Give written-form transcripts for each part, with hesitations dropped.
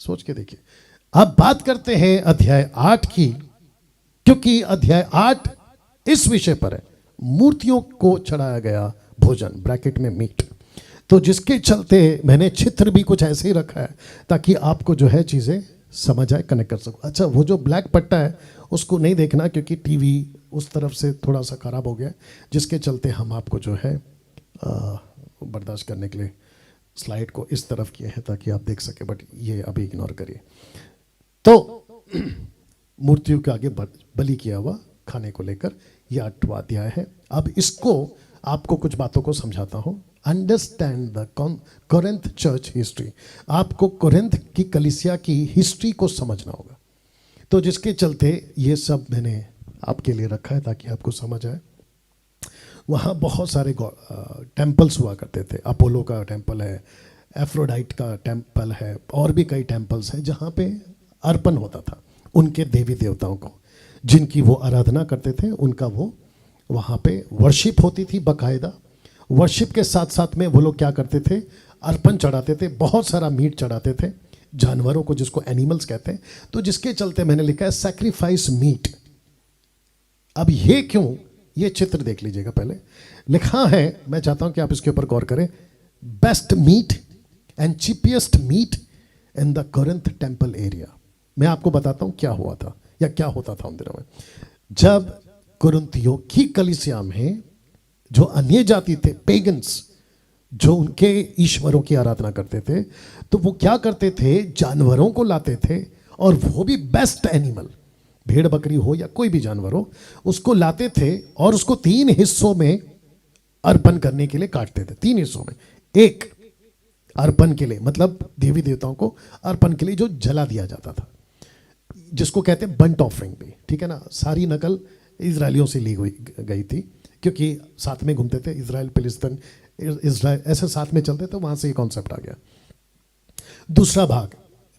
सोच के देखिए। अब बात करते हैं अध्याय 8 की, क्योंकि अध्याय 8 इस विषय पर है, मूर्तियों को चढ़ाया गया भोजन, ब्रैकेट में मीट। तो जिसके चलते मैंने चित्र भी कुछ ऐसे ही रखा है ताकि आपको जो है चीज़ें समझ आए, कनेक्ट कर सको। अच्छा, वो जो ब्लैक पट्टा है उसको नहीं देखना, क्योंकि टीवी उस तरफ से थोड़ा सा ख़राब हो गया, जिसके चलते हम आपको जो है बर्दाश्त करने के लिए स्लाइड को इस तरफ किए हैं ताकि आप देख सके, बट ये अभी इग्नोर करिए। तो मूर्तियों के आगे बलि किया हुआ खाने को लेकर यह 8वां अध्याय है। अब इसको आपको कुछ बातों को समझाता हूं। Understand the Corinth church history. आपको कोरिन्थ की कलीसिया की हिस्ट्री को समझना होगा। तो जिसके चलते ये सब मैंने आपके लिए रखा है ताकि आपको समझ आए। वहाँ बहुत सारे टेम्पल्स हुआ करते थे। अपोलो का टेम्पल है, एफ्रोडाइट का टेम्पल है, और भी कई टेम्पल्स हैं जहाँ पे अर्पण होता था उनके देवी देवताओं को, जिनकी वो आराधना करते थे। उनका वो वहाँ पे वर्शिप होती थी बाकायदा। वर्शिप के साथ साथ में वो लोग क्या करते थे, अर्पण चढ़ाते थे, बहुत सारा मीट चढ़ाते थे जानवरों को, जिसको एनिमल्स कहते हैं। तो जिसके चलते मैंने लिखा है सैक्रिफाइस मीट। अब ये क्यों, ये चित्र देख लीजिएगा। पहले लिखा है, मैं चाहता हूं कि आप इसके ऊपर गौर करें, best meat and cheapest meat in the Corinth temple area. मैं आपको बताता हूं क्या हुआ था या क्या होता था उन दिनों में। जब कुरिन्थियों की कलीसिया में जो अन्य जाति थे, पेगन्स, जो उनके ईश्वरों की आराधना करते थे, तो वो क्या करते थे, जानवरों को लाते थे, और वो भी बेस्ट एनिमल, भेड़ बकरी हो या कोई भी जानवर हो, उसको लाते थे और उसको 3 हिस्सों में अर्पण करने के लिए काटते थे। 3 हिस्सों में, एक अर्पण के लिए, मतलब देवी देवताओं को अर्पण के लिए जो जला दिया जाता था, जिसको कहते हैं बंट ऑफरिंग भी, ठीक है ना। सारी नकल इजरायलियों से ली गई थी, क्योंकि साथ में घूमते थे, इजराइल फिलिस्तीन, इजराइल ऐसे साथ में चलते थे, वहां से ये कॉन्सेप्ट आ गया। दूसरा भाग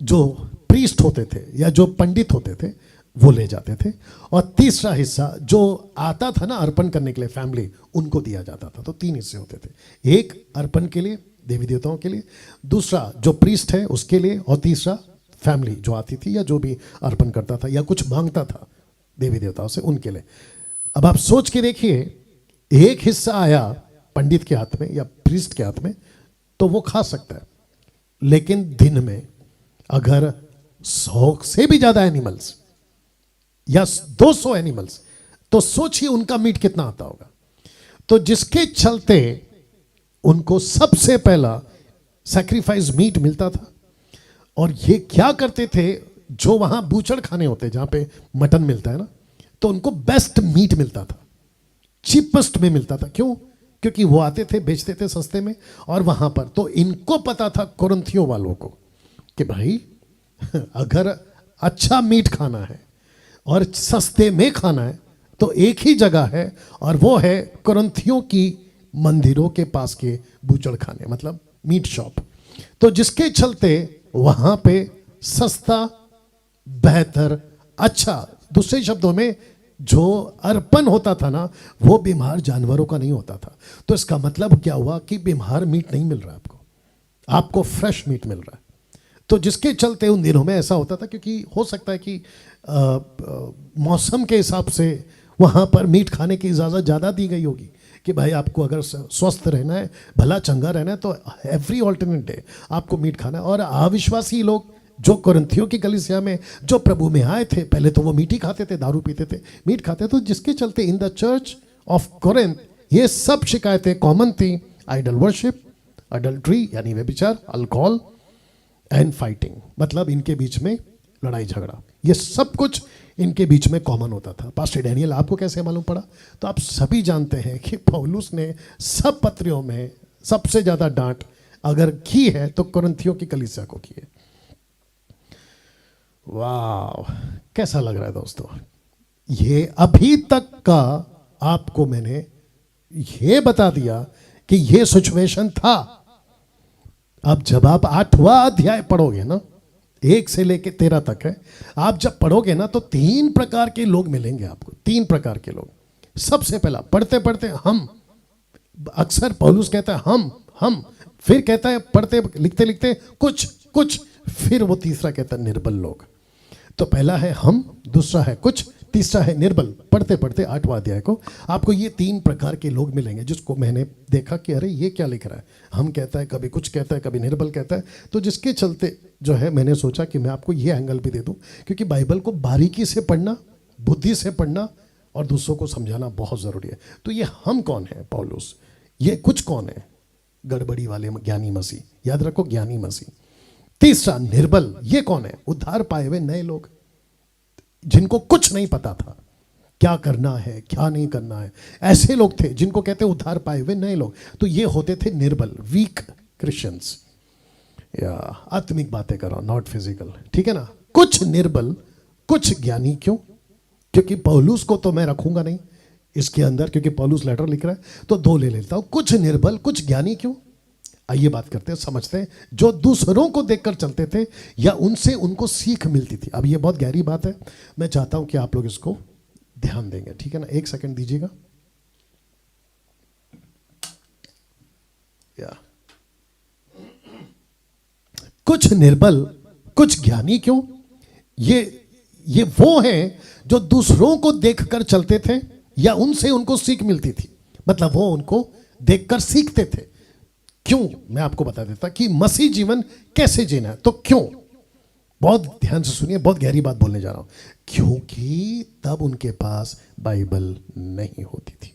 जो प्रीस्ट होते थे या जो पंडित होते थे वो ले जाते थे, और तीसरा हिस्सा जो आता था ना अर्पण करने के लिए, फैमिली, उनको दिया जाता था। तो 3 हिस्से होते थे, एक अर्पण के लिए देवी देवताओं के लिए, दूसरा जो प्रीस्ट है उसके लिए, और तीसरा फैमिली जो आती थी या जो भी अर्पण करता था या कुछ मांगता था देवी देवताओं से, उनके लिए। अब आप सोच के देखिए, एक हिस्सा आया पंडित के हाथ में या प्रीस्ट के हाथ में तो वो खा सकता है, लेकिन दिन में अगर 100 से भी ज्यादा एनिमल्स या 200 एनिमल्स, तो सोचिए उनका मीट कितना आता होगा। तो जिसके चलते उनको सबसे पहला सैक्रिफाइस मीट मिलता था। और ये क्या करते थे, जो वहां बूचड़ खाने होते, जहां पे मटन मिलता है ना, तो उनको बेस्ट मीट मिलता था, चीपेस्ट में मिलता था। क्यों? क्योंकि वो आते थे, बेचते थे सस्ते में, और वहां पर तो इनको पता था कुरिन्थियों वालों को कि भाई अगर अच्छा मीट खाना है और सस्ते में खाना है तो एक ही जगह है, और वो है कुरिन्थियों की मंदिरों के पास के बूचड़ खाने, मतलब मीट शॉप। तो जिसके चलते वहां पे सस्ता, बेहतर, अच्छा, दूसरे शब्दों में जो अर्पण होता था ना, वो बीमार जानवरों का नहीं होता था। तो इसका मतलब क्या हुआ कि बीमार मीट नहीं मिल रहा आपको फ्रेश मीट मिल रहा है। तो जिसके चलते उन दिनों में ऐसा होता था, क्योंकि हो सकता है कि मौसम के हिसाब से वहाँ पर मीट खाने की इजाज़त ज़्यादा दी गई होगी कि भाई आपको अगर स्वस्थ रहना है, भला चंगा रहना है, तो एवरी ऑल्टरनेट डे आपको मीट खाना है। और अविश्वासी लोग जो कुरिन्थियों की कलीसिया में जो प्रभु में आए थे, पहले तो वो मीट ही खाते थे, दारू पीते थे, मीट खाते थे। तो जिसके चलते in the church of Corinth ये सब शिकायतें कॉमन थी। आइडल वर्शिप, अडल्ट्री यानी व्यभिचार, अल्कोहल एंड फाइटिंग, मतलब इनके बीच में लड़ाई झगड़ा, ये सब कुछ इनके बीच में कॉमन होता था। पास्टर डैनियल, आपको कैसे मालूम पड़ा? तो आप सभी जानते हैं कि पौलुस ने सब पत्रियों में सबसे ज्यादा डांट अगर की है तो कुरिन्थियों की कलीसिया को की है। वाह, कैसा लग रहा है दोस्तों? ये अभी तक का आपको मैंने ये बता दिया कि ये सिचुएशन था। अब जब आप 8वां अध्याय पढ़ोगे ना, 1 से लेके 13 तक है, आप जब पढ़ोगे ना तो 3 प्रकार के लोग मिलेंगे आपको। 3 प्रकार के लोग। सबसे पहला, पढ़ते पढ़ते हम, अक्सर पौलुस कहता है हम, फिर कहता है पढ़ते लिखते लिखते कुछ, फिर वो तीसरा कहता है निर्बल लोग। तो पहला है हम, दूसरा है कुछ, तीसरा है निर्बल। पढ़ते पढ़ते 8वां अध्याय को आपको ये 3 प्रकार के लोग मिलेंगे जिसको मैंने देखा कि अरे ये क्या लिख रहा है। हम कहता है, कभी कुछ कहता है, कभी निर्बल कहता है। तो जिसके चलते जो है मैंने सोचा कि मैं आपको ये एंगल भी दे दूं, क्योंकि बाइबल को बारीकी से पढ़ना, बुद्धि से पढ़ना और दूसरों को समझाना बहुत ज़रूरी है। तो ये हम कौन है पौलुस, ये कुछ कौन है, गड़बड़ी वाले ज्ञानी मसीह, याद रखो ज्ञानी मसीह। तीसरा निर्बल, ये कौन है, उद्धार पाए हुए नए लोग जिनको कुछ नहीं पता था क्या करना है क्या नहीं करना है। ऐसे लोग थे जिनको कहते उद्धार पाए हुए नए लोग। तो ये होते थे निर्बल, वीक क्रिश्चियंस, या आत्मिक बातें करो, नॉट फिजिकल, ठीक है ना। कुछ निर्बल, कुछ ज्ञानी। क्यों? क्योंकि पौलुस को तो मैं रखूंगा नहीं इसके अंदर, क्योंकि पौलुस लेटर लिख रहा है, तो 2 ले लेता हूं, कुछ निर्बल कुछ ज्ञानी। क्यों? आइए बात करते हैं, समझते हैं। जो दूसरों को देखकर चलते थे या उनसे उनको सीख मिलती थी। अब ये बहुत गहरी बात है, मैं चाहता हूं कि आप लोग इसको ध्यान देंगे, ठीक है ना। 1 सेकंड दीजिएगा। कुछ निर्बल कुछ ज्ञानी। क्यों? ये वो हैं जो दूसरों को देखकर चलते थे या उनसे उनको सीख मिलती थी, मतलब वो उनको देखकर सीखते थे। क्यों? मैं आपको बता देता कि मसीह जीवन कैसे जीना है। तो क्यों? बहुत ध्यान से सुनिए, बहुत गहरी बात बोलने जा रहा हूं। क्योंकि तब उनके पास बाइबल नहीं होती थी।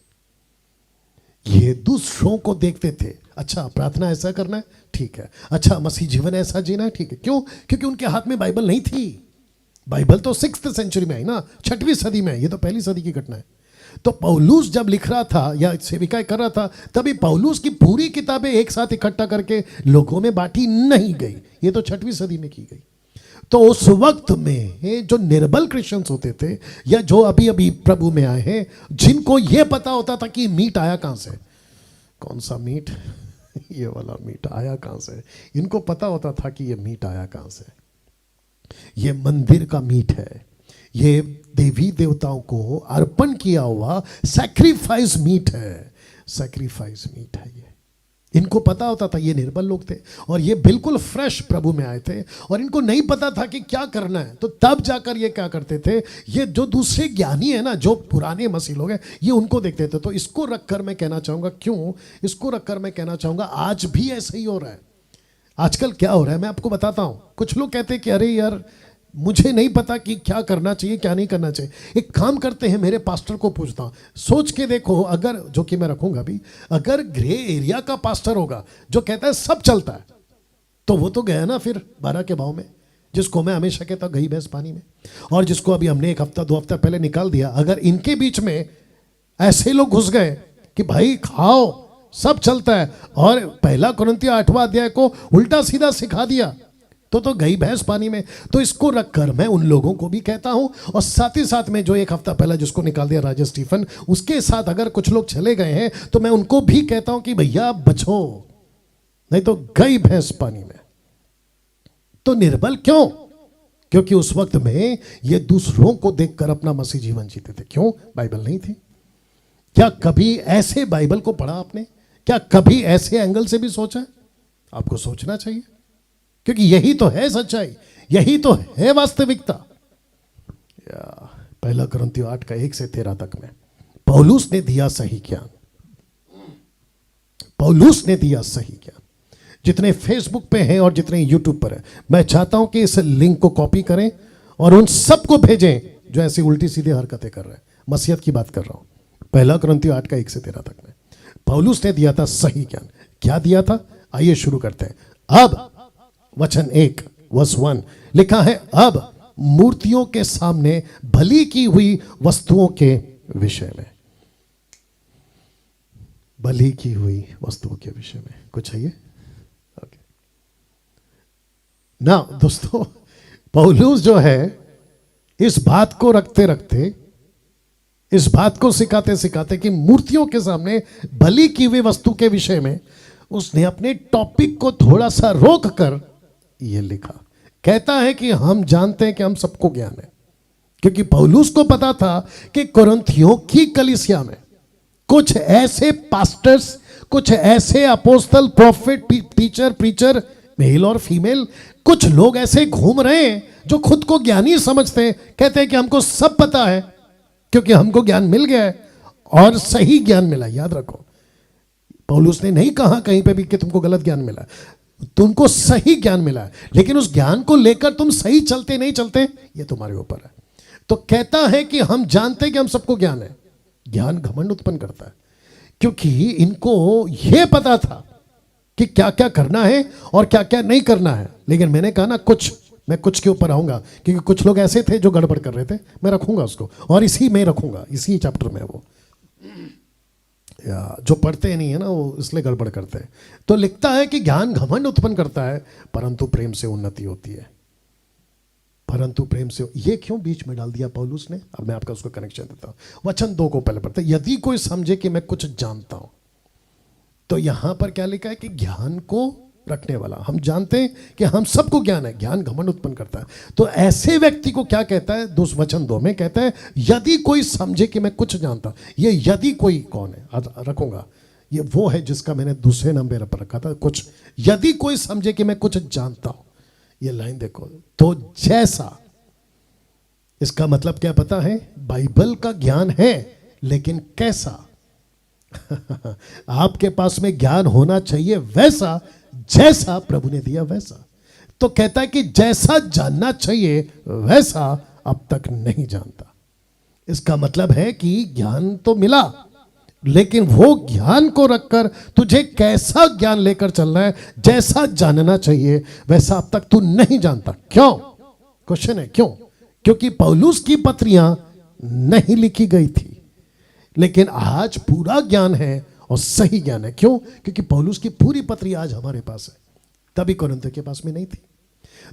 ये दूसरों को देखते थे, अच्छा प्रार्थना ऐसा करना है, ठीक है, अच्छा मसीह जीवन ऐसा जीना है, ठीक है। क्यों? क्योंकि उनके हाथ में बाइबल नहीं थी। बाइबल तो 6th सेंचुरी में आई ना, 6वीं सदी में, ये तो पहली सदी की घटना है। तो पौलुस जब लिख रहा था या सेविकाएं कर रहा था, तभी पौलुस की पूरी किताबें एक साथ इकट्ठा करके लोगों में बांटी नहीं गई, ये तो 6वीं सदी में की गई। तो उस वक्त में जो निर्बल क्रिश्चियंस होते थे या जो अभी अभी प्रभु में आए हैं, जिनको ये पता होता था कि मीट आया कहां से, कौन सा मीट ये वाला मीट आया कहां से, इनको पता होता था कि ये मीट आया कहां से, ये मंदिर का मीट है, ये देवी देवताओं को अर्पण किया हुआ सैक्रिफाइस मीट है, सैक्रिफाइस मीट है ये। इनको पता होता था। ये निर्बल लोग थे और ये बिल्कुल फ्रेश प्रभु में आए थे और इनको नहीं पता था कि क्या करना है। तो तब जाकर ये क्या करते थे, ये जो दूसरे ज्ञानी है ना, जो पुराने मसीह लोग हैं, ये उनको देखते थे। तो इसको रखकर मैं कहना चाहूँगा, क्यों इसको रखकर मैं कहना चाहूँगा, आज भी ऐसा ही हो रहा है। आजकल क्या हो रहा है मैं आपको बताता हूँ। कुछ लोग कहते हैं कि अरे यार मुझे नहीं पता कि क्या करना चाहिए क्या नहीं करना चाहिए। एक काम करते हैं, मेरे पास्टर को पूछता हूँ। सोच के देखो, अगर, जो कि मैं रखूंगा भी, अगर ग्रे एरिया का पास्टर होगा जो कहता है सब चलता है, तो वो तो गया ना फिर 12 के भाव में, जिसको मैं हमेशा कहता गई भैंस पानी में, और जिसको अभी हमने 1 हफ्ता 2 हफ्ता पहले निकाल दिया। अगर इनके बीच में ऐसे लोग घुस गए कि भाई खाओ सब चलता है, और 1 कुरिन्थियों 8वां अध्याय को उल्टा सीधा सिखा दिया, तो गई भैंस पानी में। तो इसको रखकर मैं उन लोगों को भी कहता हूं, और साथ ही साथ में जो 1 हफ्ता पहले जिसको निकाल दिया राजा स्टीफन, उसके साथ अगर कुछ लोग चले गए हैं तो मैं उनको भी कहता हूं कि भैया बचो, नहीं तो गई भैंस पानी में। तो निर्बल क्यों? क्योंकि उस वक्त में ये दूसरों को देखकर अपना मसीह जीवन जीते थे। क्यों? बाइबल नहीं थी। क्या कभी ऐसे बाइबल को पढ़ा आपने? क्या कभी ऐसे एंगल से भी सोचा? आपको सोचना चाहिए, क्योंकि यही तो है सच्चाई, यही तो है वास्तविकता। 1 कुरिन्थियों 8 का 1 से 13 तक में पौलुस ने दिया सही ज्ञान, पौलुस ने दिया सही ज्ञान। जितने फेसबुक पे हैं और जितने यूट्यूब पर है, मैं चाहता हूं कि इस लिंक को कॉपी करें और उन सबको भेजें जो ऐसी उल्टी सीधी हरकतें कर रहे हैं। मसीहत की बात कर रहा हूं। 1 कुरिन्थियों 8 का 1 से 13 तक में पौलुस ने दिया था सही ज्ञान। क्या दिया था? आइए शुरू करते हैं। अब वचन 1 वर्स 1 लिखा है, अब मूर्तियों के सामने भली की हुई वस्तुओं के विषय में, भली की हुई वस्तुओं के विषय में कुछ है ये? ओके ना दोस्तों, पौलुस जो है इस बात को रखते रखते, इस बात को सिखाते सिखाते कि मूर्तियों के सामने भली की हुई वस्तु के विषय में, उसने अपने टॉपिक को थोड़ा सा रोक कर ये लिखा। कहता है कि हम जानते हैं कि हम सबको ज्ञान है, क्योंकि पौलुस को पता था कि कुरिन्थियों की कलीसिया में कुछ ऐसे पास्टर्स, कुछ ऐसे अपोस्तल, प्रॉफिट, टीचर, प्रीचर मेल और फीमेल। कुछ लोग ऐसे घूम रहे हैं जो खुद को ज्ञानी समझते हैं, कहते हैं कि हमको सब पता है क्योंकि हमको ज्ञान मिल गया है, और सही ज्ञान मिला। याद रखो, पौलुस ने नहीं कहा कहीं पे भी कि तुमको गलत ज्ञान मिला, तुमको सही ज्ञान मिला है, लेकिन उस ज्ञान को लेकर तुम सही चलते नहीं चलते ये तुम्हारे ऊपर है। तो कहता है कि हम जानते हैं कि हम सबको ज्ञान है। ज्ञान घमंड उत्पन्न करता है, क्योंकि इनको यह पता था कि क्या क्या करना है और क्या क्या नहीं करना है। लेकिन मैंने कहा ना, मैं कुछ के ऊपर आऊंगा, क्योंकि कुछ लोग ऐसे थे जो गड़बड़ कर रहे थे, मैं रखूंगा उसको, और इसी में रखूंगा, इसी चैप्टर में। वो या जो पढ़ते नहीं है ना, वो इसलिए गड़बड़ करते हैं। तो लिखता है कि ज्ञान घमंड उत्पन्न करता है, परंतु प्रेम से उन्नति होती है। परंतु प्रेम से, ये क्यों बीच में डाल दिया पौलुस ने? अब मैं आपका उसको कनेक्शन देता हूं। वचन 2 को पहले पढ़ते। यदि कोई समझे कि मैं कुछ जानता हूं, तो यहां पर क्या लिखा है कि ज्ञान को रखने वाला। हम जानते हैं कि हम सबको ज्ञान है, ज्ञान घमंड उत्पन्न करता है। तो ऐसे व्यक्ति को क्या कहता है? वचन 2 में कहता है, यदि कोई समझे कि मैं कुछ जानता। ये यदि कोई कौन है? रखूंगा, ये वो है जिसका मैंने दूसरे नंबर पर रखा था, कुछ। यदि कोई समझे कि मैं कुछ जानता हूं, ये लाइन देखो, तो जैसा, इसका मतलब क्या पता है? बाइबल का ज्ञान है, लेकिन कैसा? आपके पास में ज्ञान होना चाहिए वैसा, जैसा प्रभु ने दिया वैसा। तो कहता है कि जैसा जानना चाहिए वैसा अब तक नहीं जानता। इसका मतलब है कि ज्ञान तो मिला, लेकिन वो ज्ञान को रखकर तुझे कैसा ज्ञान लेकर चलना है, जैसा जानना चाहिए वैसा अब तक तू नहीं जानता। क्यों? क्वेश्चन है क्यों? क्योंकि पौलुस की पत्रियां नहीं लिखी गई थी, लेकिन आज पूरा ज्ञान है और सही ज्ञान है। क्यों? क्योंकि पौलुस की पूरी पत्री आज हमारे पास है, तभी कोरिन्थियों के पास में नहीं थी।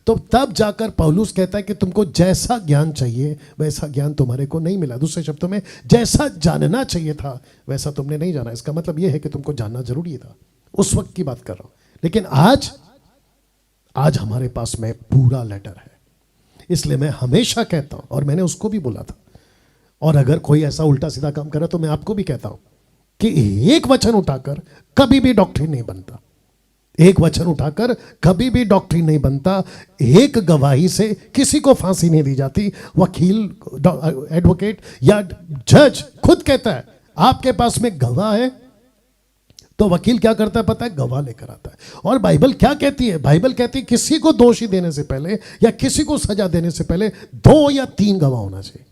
तो तब जाकर पौलुस कहता है कि तुमको जैसा ज्ञान चाहिए वैसा ज्ञान तुम्हारे को नहीं मिला। दूसरे शब्दों में, जैसा जानना चाहिए था वैसा तुमने नहीं जाना। इसका मतलब यह है कि तुमको जानना जरूरी था, उस वक्त की बात कर रहा हूं। लेकिन आज हमारे पास में पूरा लेटर है। इसलिए मैं हमेशा कहता हूं, और मैंने उसको भी बोला था, और अगर कोई ऐसा उल्टा सीधा काम करे तो मैं आपको भी कहता हूं कि एक वचन उठाकर कभी भी डॉक्ट्रिन नहीं बनता। एक वचन उठाकर कभी भी डॉक्ट्रिन नहीं बनता। एक गवाही से किसी को फांसी नहीं दी जाती। वकील, एडवोकेट या जज खुद कहता है आपके पास में गवाह है, तो वकील क्या करता है पता है? गवाह लेकर आता है। और बाइबल क्या कहती है? बाइबल कहती है किसी को दोषी देने से पहले या किसी को सजा देने से पहले 2 या 3 गवाह होना चाहिए,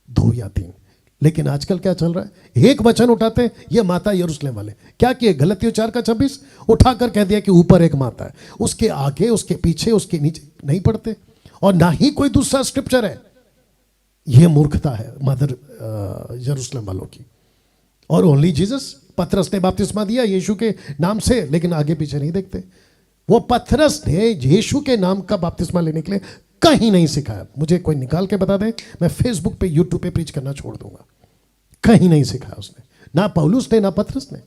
2 या 3। लेकिन आजकल क्या चल रहा है? एक वचन उठाते हैं, ये माता यरूशलेम वाले क्या किए? गलतियों 4:26 उठाकर कह दिया कि ऊपर एक माता है, उसके आगे, उसके पीछे, उसके नीचे नहीं पढ़ते, और ना ही कोई दूसरा स्क्रिप्चर है। ये मूर्खता है मदर यरूशलेम वालों की। और ओनली जीसस, पतरस ने बपतिस्मा दिया यीशु के नाम से, लेकिन आगे पीछे नहीं देखते। वो पतरस ने यीशु के नाम का बपतिस्मा लेने के लिए कहीं नहीं सिखाया। मुझे कोई निकाल के बता दे, मैं फेसबुक पे, यूट्यूब पे प्रीच करना छोड़ दूंगा। कहीं नहीं सिखाया उसने, ना पौलुस ने ना पतरस ने।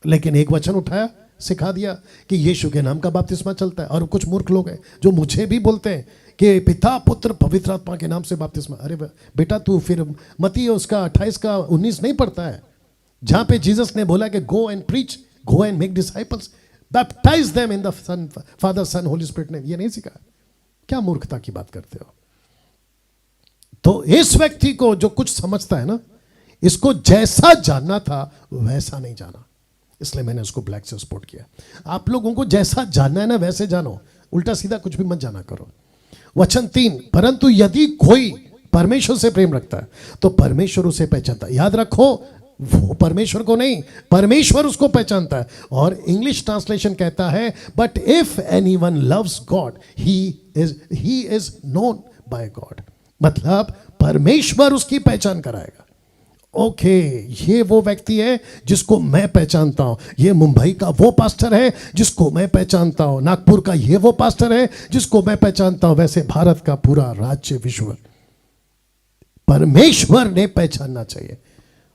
लेकिन एक वचन उठाया, सिखा दिया कि यीशु के नाम का बपतिस्मा चलता है। और कुछ मूर्ख लोग हैं जो मुझे भी बोलते हैं कि पिता, पुत्र, पवित्र आत्मा के नाम से बपतिस्मा। अरे बेटा, तू फिर मत्ती उसका 28 का 19 नहीं पढ़ता है, जहां पे जीसस ने बोला कि go and preach, go and make disciples, baptise them in the son, father, son, holy spirit name. ये नहीं सिखाया। क्या मूर्खता की बात करते हो? तो इस व्यक्ति को जो कुछ समझता है ना, इसको जैसा जानना था वैसा नहीं जाना। इसलिए मैंने उसको ब्लैक से सपोर्ट किया। आप लोगों को जैसा जानना है ना वैसे जानो, उल्टा सीधा कुछ भी मत जाना करो। वचन 3, परंतु यदि कोई परमेश्वर से प्रेम रखता है तो परमेश्वर उसे पहचानता है। याद रखो, वो परमेश्वर को नहीं, परमेश्वर उसको पहचानता है। और इंग्लिश ट्रांसलेशन कहता है, but if anyone loves God he is known by God. मतलब परमेश्वर उसकी पहचान कराएगा। ओके, ये वो व्यक्ति है जिसको मैं पहचानता हूं। ये मुंबई का वो पास्टर है जिसको मैं पहचानता हूं। नागपुर का ये वो पास्टर है जिसको मैं पहचानता हूं। वैसे भारत का पूरा राज्य, विश्व, परमेश्वर ने पहचानना चाहिए।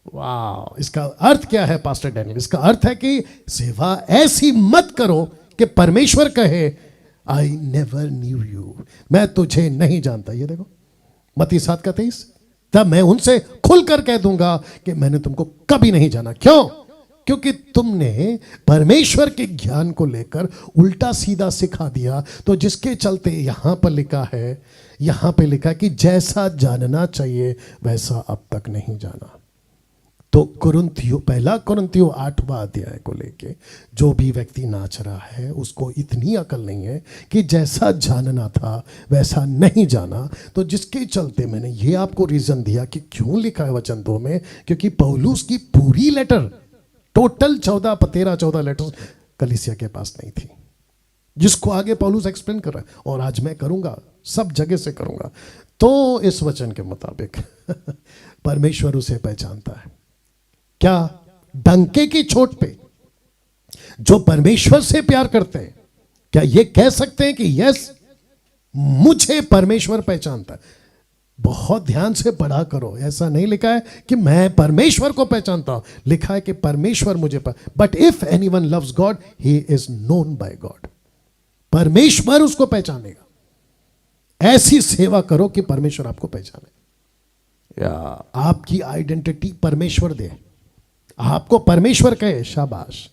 वाह! इसका अर्थ क्या है पास्टर डैनियल? इसका अर्थ है कि सेवा ऐसी मत करो कि परमेश्वर कहे, आई नेवर न्यू यू, मैं तुझे नहीं जानता। ये देखो मत्ती 7:23, तब मैं उनसे खुलकर कह दूंगा कि मैंने तुमको कभी नहीं जाना। क्यों? क्योंकि तुमने परमेश्वर के ज्ञान को लेकर उल्टा सीधा सिखा दिया। तो जिसके चलते यहां पर लिखा है कि जैसा जानना चाहिए वैसा अब तक नहीं जाना। तो पहला कुरिन्थियों 8वां अध्याय को लेके जो भी व्यक्ति नाच रहा है उसको इतनी अकल नहीं है कि जैसा जानना था वैसा नहीं जाना। तो जिसके चलते मैंने ये आपको रीजन दिया कि क्यों लिखा है वचन 2 में, क्योंकि पौलुस की पूरी लेटर टोटल 13-14 लेटर कलीसिया के पास नहीं थी, जिसको आगे पौलुस एक्सप्लेन कर रहा है और आज मैं करूंगा, सब जगह से करूंगा। तो इस वचन के मुताबिक परमेश्वर उसे पहचानता है। क्या डंके की चोट पे जो परमेश्वर से प्यार करते हैं क्या ये कह सकते हैं कि यस मुझे परमेश्वर पहचानता है? बहुत ध्यान से पढ़ा करो, ऐसा नहीं लिखा है कि मैं परमेश्वर को पहचानता हूं, लिखा है कि परमेश्वर मुझे but if anyone loves God he is known by God. परमेश्वर उसको पहचानेगा। ऐसी सेवा करो कि परमेश्वर आपको पहचाने, या आपकी आइडेंटिटी परमेश्वर दे, आपको परमेश्वर कहे शाबाश।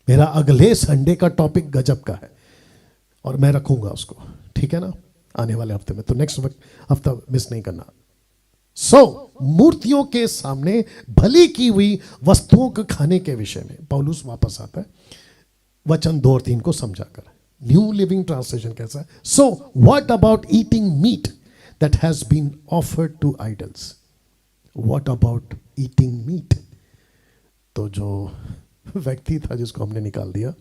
मेरा अगले संडे का टॉपिक गजब का है और मैं रखूंगा उसको, ठीक है ना, आने वाले हफ्ते में। तो नेक्स्ट हफ्ता मिस नहीं करना। मूर्तियों के सामने भली की हुई वस्तुओं को खाने के विषय में पौलुस वापस आता है वचन 2 और 3 को समझाकर। न्यू लिविंग ट्रांसलेशन कैसा है? So what about eating meat that has been offered to idols? What about eating meat? तो जो व्यक्ति था जिसको हमने निकाल दिया,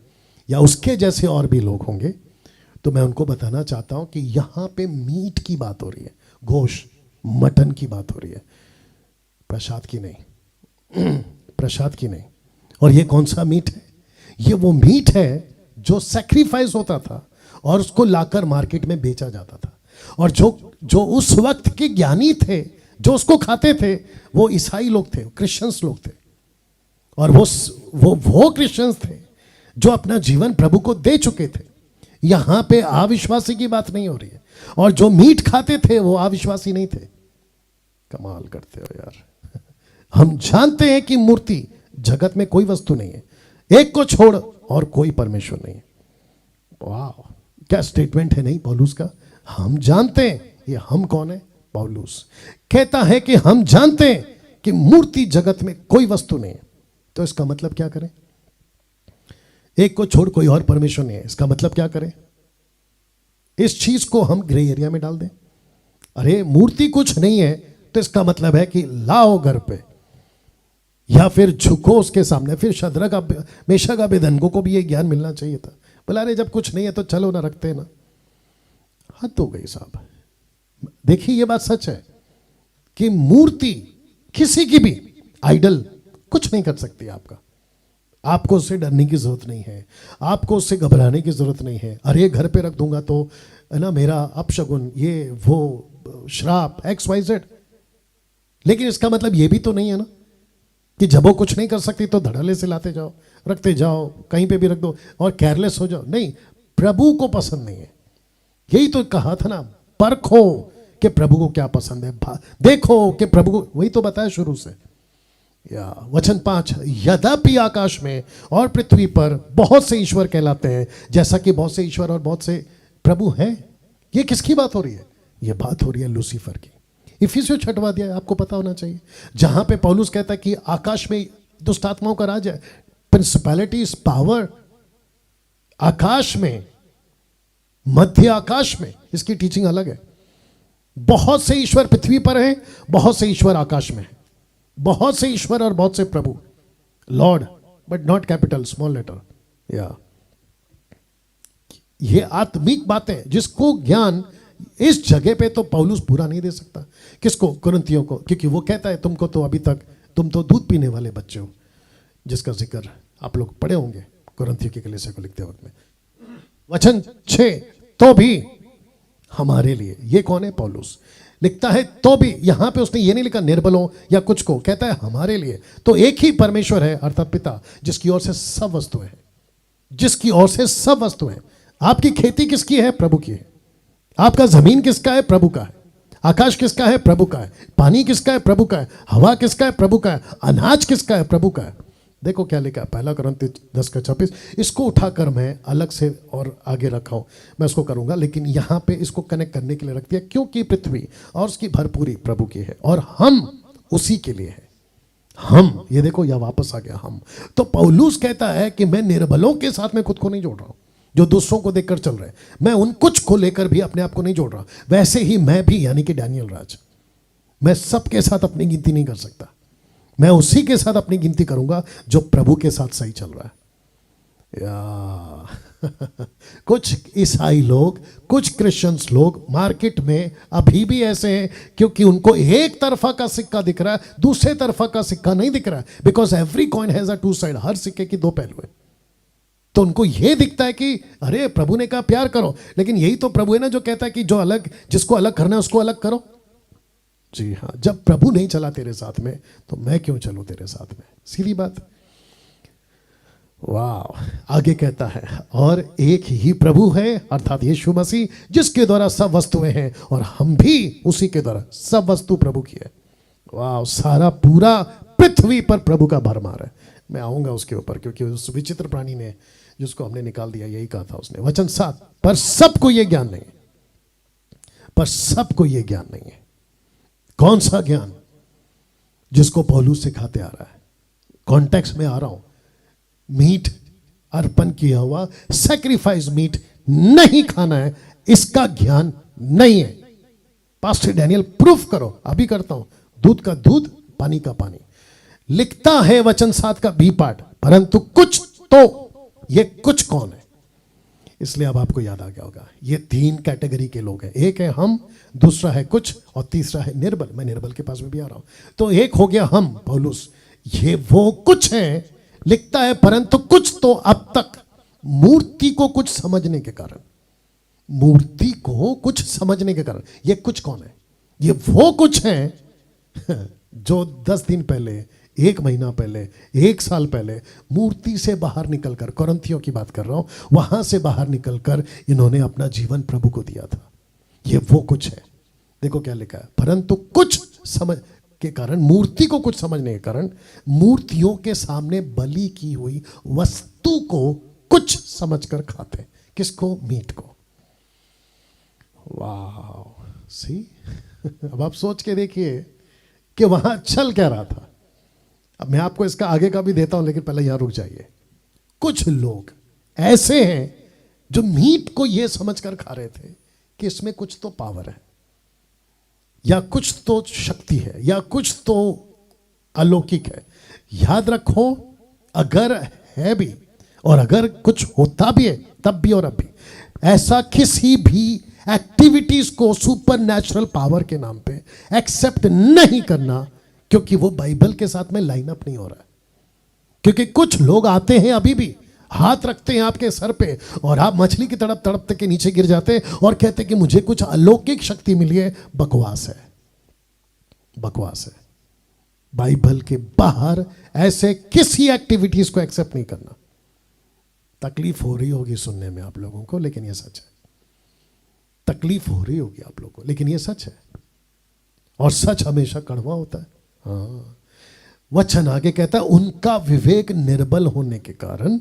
या उसके जैसे और भी लोग होंगे, तो मैं उनको बताना चाहता हूं कि यहां पे मीट की बात हो रही है, गोश्त मटन की बात हो रही है, प्रसाद की नहीं। प्रसाद की नहीं। और ये कौन सा मीट है? ये वो मीट है जो सैक्रिफाइस होता था और उसको लाकर मार्केट में बेचा जाता था। और जो उस वक्त के ज्ञानी थे जो उसको खाते थे वो ईसाई लोग थे, क्रिश्चियंस लोग थे। और वो क्रिश्चियंस थे जो अपना जीवन प्रभु को दे चुके थे। यहां पे अविश्वासी की बात नहीं हो रही है। और जो मीट खाते थे वो अविश्वासी नहीं थे। कमाल करते हो यार। हम जानते हैं कि मूर्ति जगत में कोई वस्तु नहीं है, एक को छोड़ और कोई परमेश्वर नहीं है। वाह, क्या स्टेटमेंट है नहीं पौलुस का। हम जानते हैं, ये हम कौन है? पौलुस कहता है कि हम जानते हैं कि मूर्ति जगत में कोई वस्तु नहीं है। तो इसका मतलब क्या करें? एक को छोड़ कोई और परमेश्वर नहीं है, इसका मतलब क्या करें? इस चीज को हम ग्रे एरिया में डाल दें। अरे मूर्ति कुछ नहीं है तो इसका मतलब है कि लाओ घर पे, या फिर झुको उसके सामने। फिर शद्रक मेशक अबेदनगो को भी ये ज्ञान मिलना चाहिए था। बोला अरे जब कुछ नहीं है तो चलो ना रखते ना। हद हो गई साहब। देखिए ये बात सच है कि मूर्ति किसी की भी आइडल कुछ नहीं कर सकती आपका। आपको उससे डरने की जरूरत नहीं है, आपको उससे घबराने की जरूरत नहीं है। अरे घर पे रख दूंगा तो है ना मेरा अपशगुन, ये वो श्राप XYZ। लेकिन इसका मतलब ये भी तो नहीं है ना कि जब वो कुछ नहीं कर सकती तो धड़ल्ले से लाते जाओ, रखते जाओ, कहीं पे भी रख दो और केयरलेस हो जाओ। नहीं, प्रभु को पसंद नहीं है। यही तो कहा था ना, परखो कि प्रभु को क्या पसंद है, देखो कि प्रभु को, वही तो बताया शुरू से। या वचन 5, यद्यपि आकाश में और पृथ्वी पर बहुत से ईश्वर कहलाते हैं, जैसा कि बहुत से ईश्वर और बहुत से प्रभु हैं। ये किसकी बात हो रही है? ये बात हो रही है लूसीफर की। इफिसियों 6वां अध्याय आपको पता होना चाहिए, जहां पे पौलुस कहता है कि आकाश में दुष्ट आत्माओं का राज है, प्रिंसिपैलिटीज, पावर आकाश में, मध्य आकाश में। इसकी टीचिंग अलग है। बहुत से ईश्वर पृथ्वी पर हैं, बहुत से ईश्वर आकाश में हैं। बहुत से ईश्वर और बहुत से प्रभु, lord, but not capital, small letter. या ये आत्मिक बातें जिसको ज्ञान इस जगह पे तो पौलुस पूरा नहीं दे सकता। किसको? कुरिन्थियों को। क्योंकि वो कहता है तुमको तो अभी तक, तुम तो दूध पीने वाले बच्चे हो, जिसका जिक्र आप लोग पढ़े होंगे कुरिन्थियों की कलीसिया को लिखते वक्त में। वचन 6, तो भी हमारे लिए। ये कौन है? पौलुस लिखता है तो भी। यहां पे उसने ये नहीं लिखा निर्बलों या कुछ को, कहता है हमारे लिए। तो एक ही परमेश्वर है अर्थात पिता, जिसकी ओर से सब वस्तुएं हैं, जिसकी ओर से सब वस्तुएं। आपकी खेती किसकी है? प्रभु की है। आपका जमीन किसका है? प्रभु का है। आकाश किसका है? प्रभु का है। पानी किसका है? प्रभु का है। हवा किसका है? प्रभु का है। अनाज किसका है? प्रभु का है। देखो क्या लिखा है, 1 कुरिन्थियों 10:26। इसको उठाकर मैं अलग से और आगे रखा हूँ, मैं उसको करूँगा, लेकिन यहाँ पे इसको कनेक्ट करने के लिए रख दिया, क्योंकि पृथ्वी और उसकी भरपूरी प्रभु की है और हम उसी के लिए है। हम, ये देखो यह वापस आ गया हम। तो पौलुस कहता है कि मैं निर्बलों के साथ में खुद को नहीं जोड़ रहा हूँ जो दूसरों को देखकर चल रहे हैं, मैं उन कुछ को लेकर भी अपने आप को नहीं जोड़ रहा। वैसे ही मैं भी, यानी कि डैनियल राज, मैं सबके साथ अपनी गिनती नहीं कर सकता, मैं उसी के साथ अपनी गिनती करूंगा जो प्रभु के साथ सही चल रहा है। कुछ ईसाई लोग, कुछ क्रिश्चियंस लोग मार्केट में अभी भी ऐसे हैं, क्योंकि उनको एक तरफा का सिक्का दिख रहा है, दूसरे तरफा का सिक्का नहीं दिख रहा है। Because every coin has a two side, हर सिक्के की दो पहलू है। तो उनको यह दिखता है कि अरे प्रभु ने कहा प्यार करो, लेकिन यही तो प्रभु है ना जो कहता है कि जो अलग, जिसको अलग करना है उसको अलग करो। जी हाँ, जब प्रभु नहीं चला तेरे साथ में तो मैं क्यों चलूं तेरे साथ में, सीधी बात। वाह, आगे कहता है और एक ही प्रभु है अर्थात यीशु मसीह, जिसके द्वारा सब वस्तुएं हैं और हम भी उसी के द्वारा, सब वस्तु प्रभु की है। वाह, सारा पूरा पृथ्वी पर प्रभु का भरमार है। मैं आऊंगा उसके ऊपर, क्योंकि उस विचित्र प्राणी ने जिसको हमने निकाल दिया यही कहा था उसने, वचन 7, पर सबको यह ज्ञान नहीं है, पर सबको यह ज्ञान नहीं है। कौन सा ज्ञान? जिसको पौलुस सिखाते आ रहा है। कॉन्टेक्स्ट में आ रहा हूं, मीट अर्पण किया हुआ सैक्रिफाइस मीट नहीं खाना है, इसका ज्ञान नहीं है। पास्टर डैनियल प्रूफ करो, अभी करता हूं, दूध का दूध पानी का पानी। लिखता है वचन 7 का बी पार्ट, परंतु कुछ तो, ये कुछ कौन है? इसलिए अब आपको याद आ गया होगा, ये 3 कैटेगरी के लोग हैं। एक है हम, दूसरा है कुछ, और तीसरा है निर्बल। मैं निर्बल के पास में भी आ रहा हूं। तो एक हो गया हम, पौलुस, ये वो कुछ है। लिखता है परंतु कुछ तो अब तक मूर्ति को कुछ समझने के कारण, मूर्ति को कुछ समझने के कारण, ये कुछ कौन है? ये वो कुछ है जो 10 दिन पहले, 1 महीना पहले, 1 साल पहले मूर्ति से बाहर निकलकर, कोरिन्थियों की बात कर रहा हूं, वहां से बाहर निकलकर इन्होंने अपना जीवन प्रभु को दिया था। ये वो कुछ है। देखो क्या लिखा है, परंतु कुछ समझ के कारण, मूर्ति को कुछ समझने के कारण, मूर्तियों के सामने बलि की हुई वस्तु को कुछ समझकर खाते। किसको? मीट को। वाह, सी अब आप सोच के देखिए कि वहां चल क्या रहा था। अब मैं आपको इसका आगे का भी देता हूं, लेकिन पहले यहां रुक जाइए। कुछ लोग ऐसे हैं जो मीट को यह समझकर खा रहे थे कि इसमें कुछ तो पावर है, या कुछ तो शक्ति है, या कुछ तो अलौकिक है। याद रखो, अगर है भी और अगर कुछ होता भी है तब भी और अब भी, ऐसा किसी भी एक्टिविटीज को सुपर नेचुरल पावर के नाम पे एक्सेप्ट नहीं करना, क्योंकि वो बाइबल के साथ में लाइन अप नहीं हो रहा है। क्योंकि कुछ लोग आते हैं, अभी भी हाथ रखते हैं आपके सर पे और आप मछली की तड़प तड़प के नीचे गिर जाते हैं और कहते हैं कि मुझे कुछ अलौकिक शक्ति मिली है। बकवास है, बकवास है। बाइबल के बाहर ऐसे किसी एक्टिविटीज को एक्सेप्ट नहीं करना। तकलीफ हो रही होगी सुनने में आप लोगों को, लेकिन यह सच है। तकलीफ हो रही होगी आप लोगों को, लेकिन यह सच है। और सच हमेशा कड़वा होता है। हाँ, वचन आगे कहता है, उनका विवेक निर्बल होने के कारण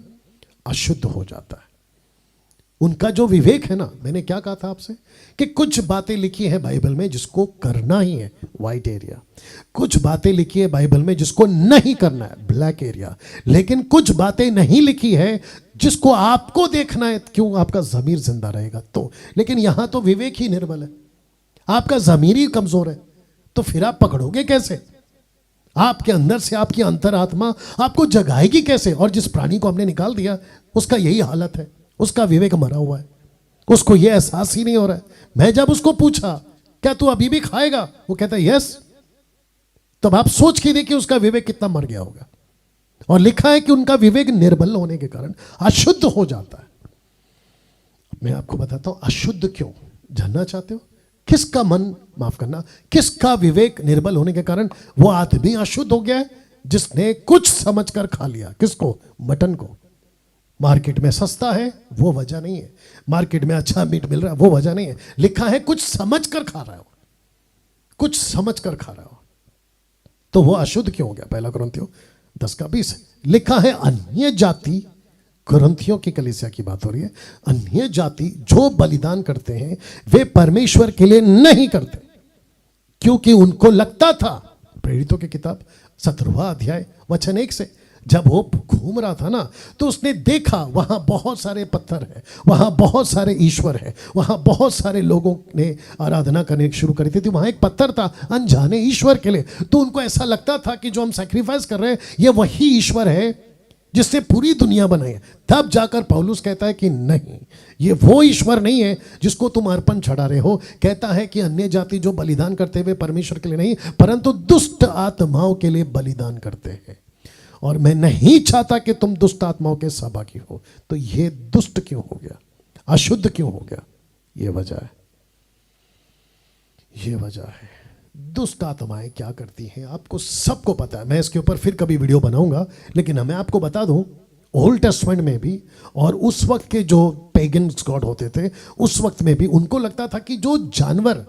अशुद्ध हो जाता है। उनका जो विवेक है ना, मैंने क्या कहा था आपसे कि कुछ बातें लिखी है बाइबल में जिसको करना ही है, व्हाइट एरिया। कुछ बातें लिखी है बाइबल में जिसको नहीं करना है, ब्लैक एरिया। लेकिन कुछ बातें नहीं लिखी है जिसको आपको देखना है, क्यों? आपका ज़मीर जिंदा रहेगा तो। लेकिन यहां तो विवेक ही निर्बल है, आपका ज़मीर ही कमजोर है, तो फिर आप पकड़ोगे कैसे? आपके अंदर से आपकी अंतरात्मा आपको जगाएगी कैसे? और जिस प्राणी को हमने निकाल दिया उसका यही हालत है, उसका विवेक मरा हुआ है, उसको यह एहसास ही नहीं हो रहा है। मैं जब उसको पूछा क्या तू अभी भी खाएगा, वो कहता है यस। तब आप सोच के देखिए उसका विवेक कितना मर गया होगा। और लिखा है कि उनका विवेक निर्बल होने के कारण अशुद्ध हो जाता है। मैं आपको बताता हूं अशुद्ध क्यों। जानना चाहते हो? किसका मन, माफ करना, किसका विवेक निर्बल होने के कारण वो आदमी अशुद्ध हो गया है? जिसने कुछ समझकर खा लिया। किसको? मटन को। मार्केट में सस्ता है वो वजह नहीं है, मार्केट में अच्छा मीट मिल रहा है वो वजह नहीं है। लिखा है कुछ समझकर खा रहा हो, कुछ समझकर खा रहा हो, तो वो अशुद्ध क्यों हो गया? 1 कुरिन्थियों 10:20 लिखा है, अन्य जाति, कुरिन्थियों की कलीसिया की बात हो रही है, अन्य जाति जो बलिदान करते हैं वे परमेश्वर के लिए नहीं करते, क्योंकि उनको लगता था, प्रेरितों की किताब 17वां अध्याय वचन 1 से, जब वो घूम रहा था ना तो उसने देखा वहां बहुत सारे पत्थर है, वहां बहुत सारे ईश्वर है, वहां बहुत सारे लोगों ने आराधना करने शुरू करी थी। वहां एक पत्थर था अनजाने ईश्वर के लिए, तो उनको ऐसा लगता था कि जो हम सैक्रिफाइस कर रहे हैं ये वही ईश्वर है जिसने पूरी दुनिया बनाई है। तब जाकर पौलुस कहता है कि नहीं, ये वो ईश्वर नहीं है जिसको तुम अर्पण चढ़ा रहे हो। कहता है कि अन्य जाति जो बलिदान करते हुए परमेश्वर के लिए नहीं परंतु दुष्ट आत्माओं के लिए बलिदान करते हैं, और मैं नहीं चाहता कि तुम दुष्ट आत्माओं के सहभागी हो। तो ये दुष्ट क्यों हो गया, अशुद्ध क्यों हो गया? ये वजह है, ये वजह है। दुष्ट आत्माएं क्या करती हैं आपको सबको पता है, मैं इसके ऊपर फिर कभी वीडियो बनाऊंगा, लेकिन मैं आपको बता दूं ओल्ड टेस्टमेंट में भी और उस वक्त के जो पेगन्स गॉड होते थे उस वक्त में भी उनको लगता था कि जो जानवर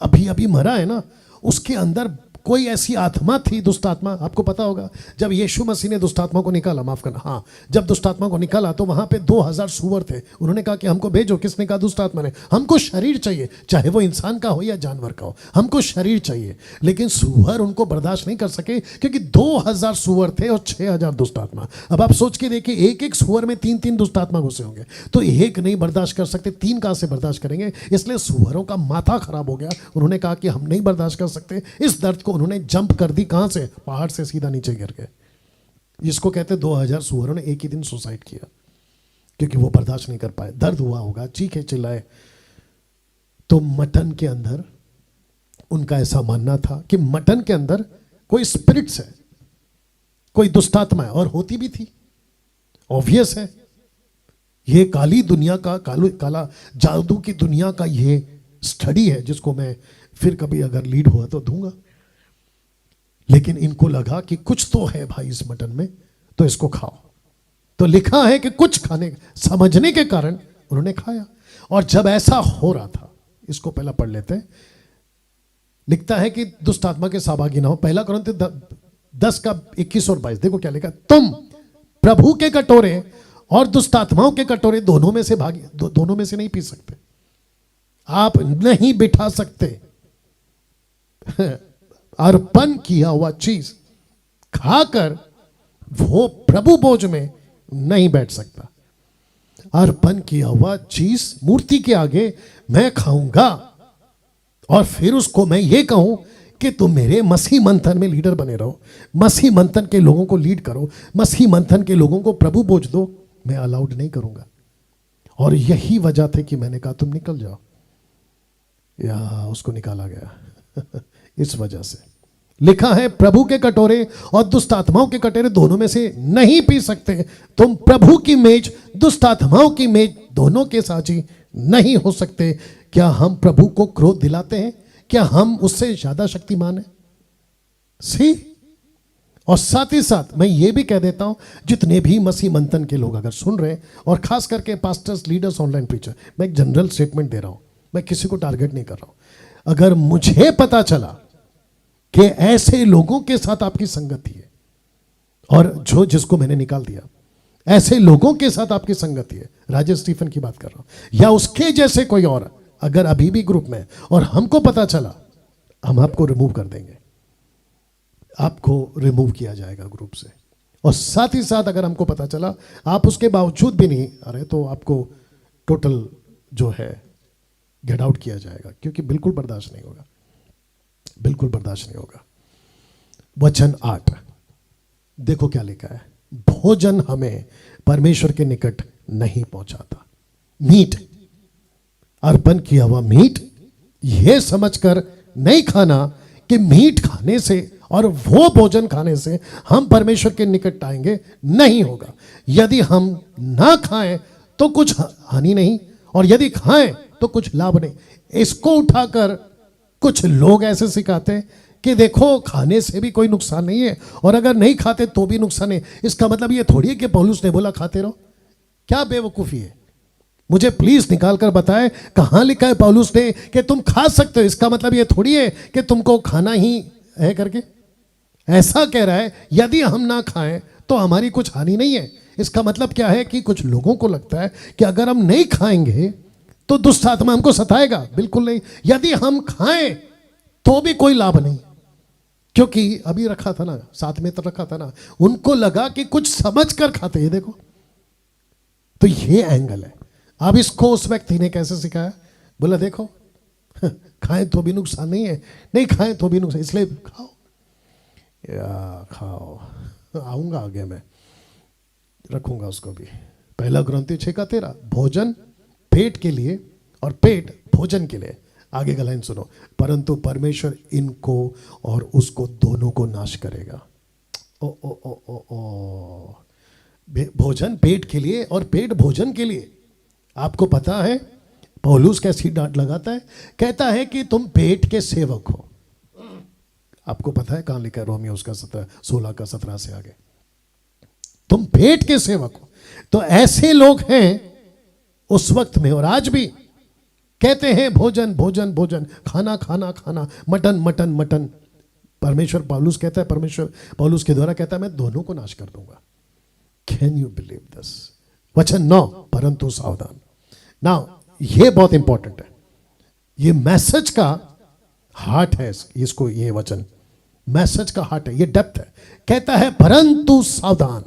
अभी अभी मरा है ना उसके अंदर कोई ऐसी आत्मा थी, दुष्ट आत्मा। आपको पता होगा जब यीशु मसीह ने दुष्ट आत्मा को निकाला, माफ करना, हाँ, जब दुष्ट आत्मा को निकाला तो वहां पे 2000 सूअर थे। उन्होंने कहा कि हमको भेजो। किसने कहा? दुष्ट आत्मा ने। हमको शरीर चाहिए, चाहे वो इंसान का हो या जानवर का हो, हमको शरीर चाहिए। लेकिन सूअर उनको बर्दाश्त नहीं कर सके क्योंकि 2000 सूअर थे और 6000 दुष्ट आत्मा। अब आप सोच के देखिए, एक एक सूअर में 3-3 दुष्ट आत्मा घुसे होंगे, तो एक नहीं बर्दाश्त कर सकते, 3 कहां से बर्दाश्त करेंगे? इसलिए सूअरों का माथा खराब हो गया। उन्होंने कहा कि हम नहीं बर्दाश्त कर सकते इस दर्द को। उन्होंने जंप कर दी, कहां से? पहाड़ से सीधा नीचे गिर गए। जिसको कहते 2000 सूअरों ने एक ही दिन सुसाइड किया क्योंकि वो बर्दाश्त नहीं कर पाए। दर्द हुआ होगा, चीखे चिल्लाए। तो मटन के अंदर उनका ऐसा मानना था कि मटन के अंदर कोई स्पिरिट्स है, कोई दुष्टात्मा है, और होती भी थी। ऑब्वियस है, ये काली दुनिया का, काला जादू की दुनिया का ये स्टडी है जिसको मैं फिर कभी अगर लीड हुआ तो दूंगा। लेकिन इनको लगा कि कुछ तो है भाई इस मटन में, तो इसको खाओ। तो लिखा है कि कुछ खाने समझने के कारण उन्होंने खाया। और जब ऐसा हो रहा था, इसको पहला पढ़ लेते हैं। लिखता है कि दुष्ट आत्मा के सहभागी ना हो। 1 कुरिन्थियों 10:21 और 22 देखो क्या लिखा। तुम प्रभु के कटोरे और दुष्ट आत्माओं के कटोरे दोनों में से दोनों में से नहीं पी सकते, आप नहीं बिठा सकते। अर्पण किया हुआ चीज खाकर वो प्रभु भोज में नहीं बैठ सकता। अर्पण किया हुआ चीज मूर्ति के आगे मैं खाऊंगा और फिर उसको मैं ये कहूं कि तुम मेरे मसीह मंथन में लीडर बने रहो, मसीह मंथन के लोगों को लीड करो, मसीह मंथन के लोगों को प्रभु भोज दो, मैं अलाउड नहीं करूंगा। और यही वजह थी कि मैंने कहा तुम निकल जाओ, या उसको निकाला गया। इस वजह से लिखा है प्रभु के कटोरे और दुष्ट आत्माओं के कटोरे दोनों में से नहीं पी सकते। तुम प्रभु की मेज, दुष्ट आत्माओं की मेज दोनों के साझी नहीं हो सकते। क्या हम प्रभु को क्रोध दिलाते हैं? क्या हम उससे ज्यादा शक्तिमान हैं? सी। और साथ ही साथ मैं ये भी कह देता हूं, जितने भी मसीह मंथन के लोग अगर सुन रहे हैं, और खास करके पास्टर्स, लीडर्स, ऑनलाइन प्रीचर, मैं एक जनरल स्टेटमेंट दे रहा हूं, मैं किसी को टारगेट नहीं कर रहा हूं। अगर मुझे पता चला कि ऐसे लोगों के साथ आपकी संगति है, और जिसको मैंने निकाल दिया, ऐसे लोगों के साथ आपकी संगति है, राजेश स्टीफन की बात कर रहा हूं, या उसके जैसे कोई और अगर अभी भी ग्रुप में और हमको पता चला, हम आपको रिमूव कर देंगे, आपको रिमूव किया जाएगा ग्रुप से। और साथ ही साथ अगर हमको पता चला आप उसके बावजूद भी नहीं आ रहे, तो आपको टोटल जो है गेट आउट किया जाएगा, क्योंकि बिल्कुल बर्दाश्त नहीं होगा, बिल्कुल बर्दाश्त नहीं होगा। वचन 8 देखो क्या लिखा है। भोजन हमें परमेश्वर के निकट नहीं पहुंचाता। मीट, अर्पण किया हुआ मीट, यह समझकर नहीं खाना कि मीट खाने से और वो भोजन खाने से हम परमेश्वर के निकट आएंगे, नहीं होगा। यदि हम ना खाएं तो कुछ हानि नहीं, और यदि खाएं तो कुछ लाभ नहीं। इसको उठाकर कुछ लोग ऐसे सिखाते हैं कि देखो खाने से भी कोई नुकसान नहीं है, और अगर नहीं खाते तो भी नुकसान है। इसका मतलब ये थोड़ी है कि पौलुस ने बोला खाते रहो। क्या बेवकूफी है? मुझे प्लीज निकाल कर बताएं कहां लिखा है पौलुस ने कि तुम खा सकते हो। इसका मतलब ये थोड़ी है कि तुमको खाना ही है करके। ऐसा कह रहा है यदि हम ना खाएं तो हमारी कुछ हानि नहीं है। इसका मतलब क्या है कि कुछ लोगों को लगता है कि अगर हम नहीं खाएंगे तो दुष्ट आत्मा हमको सताएगा। बिल्कुल नहीं। यदि हम खाएं तो भी कोई लाभ नहीं, क्योंकि अभी रखा था ना, साथ में तो रखा था ना, उनको लगा कि कुछ समझ कर खाते हैं। देखो, तो ये एंगल है। अब इसको उस व्यक्ति ने कैसे सिखाया? बोला देखो, खाएं तो भी नुकसान नहीं है, नहीं खाएं तो भी नुकसान, इसलिए खाओ या खाओ। आऊंगा आगे, मैं रखूंगा उसको भी। 1 कुरिन्थियों 6:13, भोजन पेट के लिए और पेट भोजन के लिए। आगे का लाइन सुनो, परंतु परमेश्वर इनको और उसको दोनों को नाश करेगा। ओ ओ ओ ओ ओ, भोजन पेट के लिए और पेट भोजन के लिए। आपको पता है पौलुस कैसी डांट लगाता है? कहता है कि तुम पेट के सेवक हो। आपको पता है कहां लिखा है? रोमियो उसका 16 का 17 से आगे, तुम पेट के सेवक हो। तो ऐसे लोग हैं उस वक्त में और आज भी, कहते हैं भोजन भोजन भोजन, खाना खाना खाना, मटन मटन मटन। परमेश्वर, पौलुस कहता है, परमेश्वर पौलुस के द्वारा कहता है मैं दोनों को नाश कर दूंगा। Can you believe this? वचन 9, परंतु सावधान। नाउ ये बहुत इंपॉर्टेंट है, ये मैसेज का हार्ट है इसको, ये वचन मैसेज का हार्ट है, ये डेप्थ है। कहता है परंतु सावधान।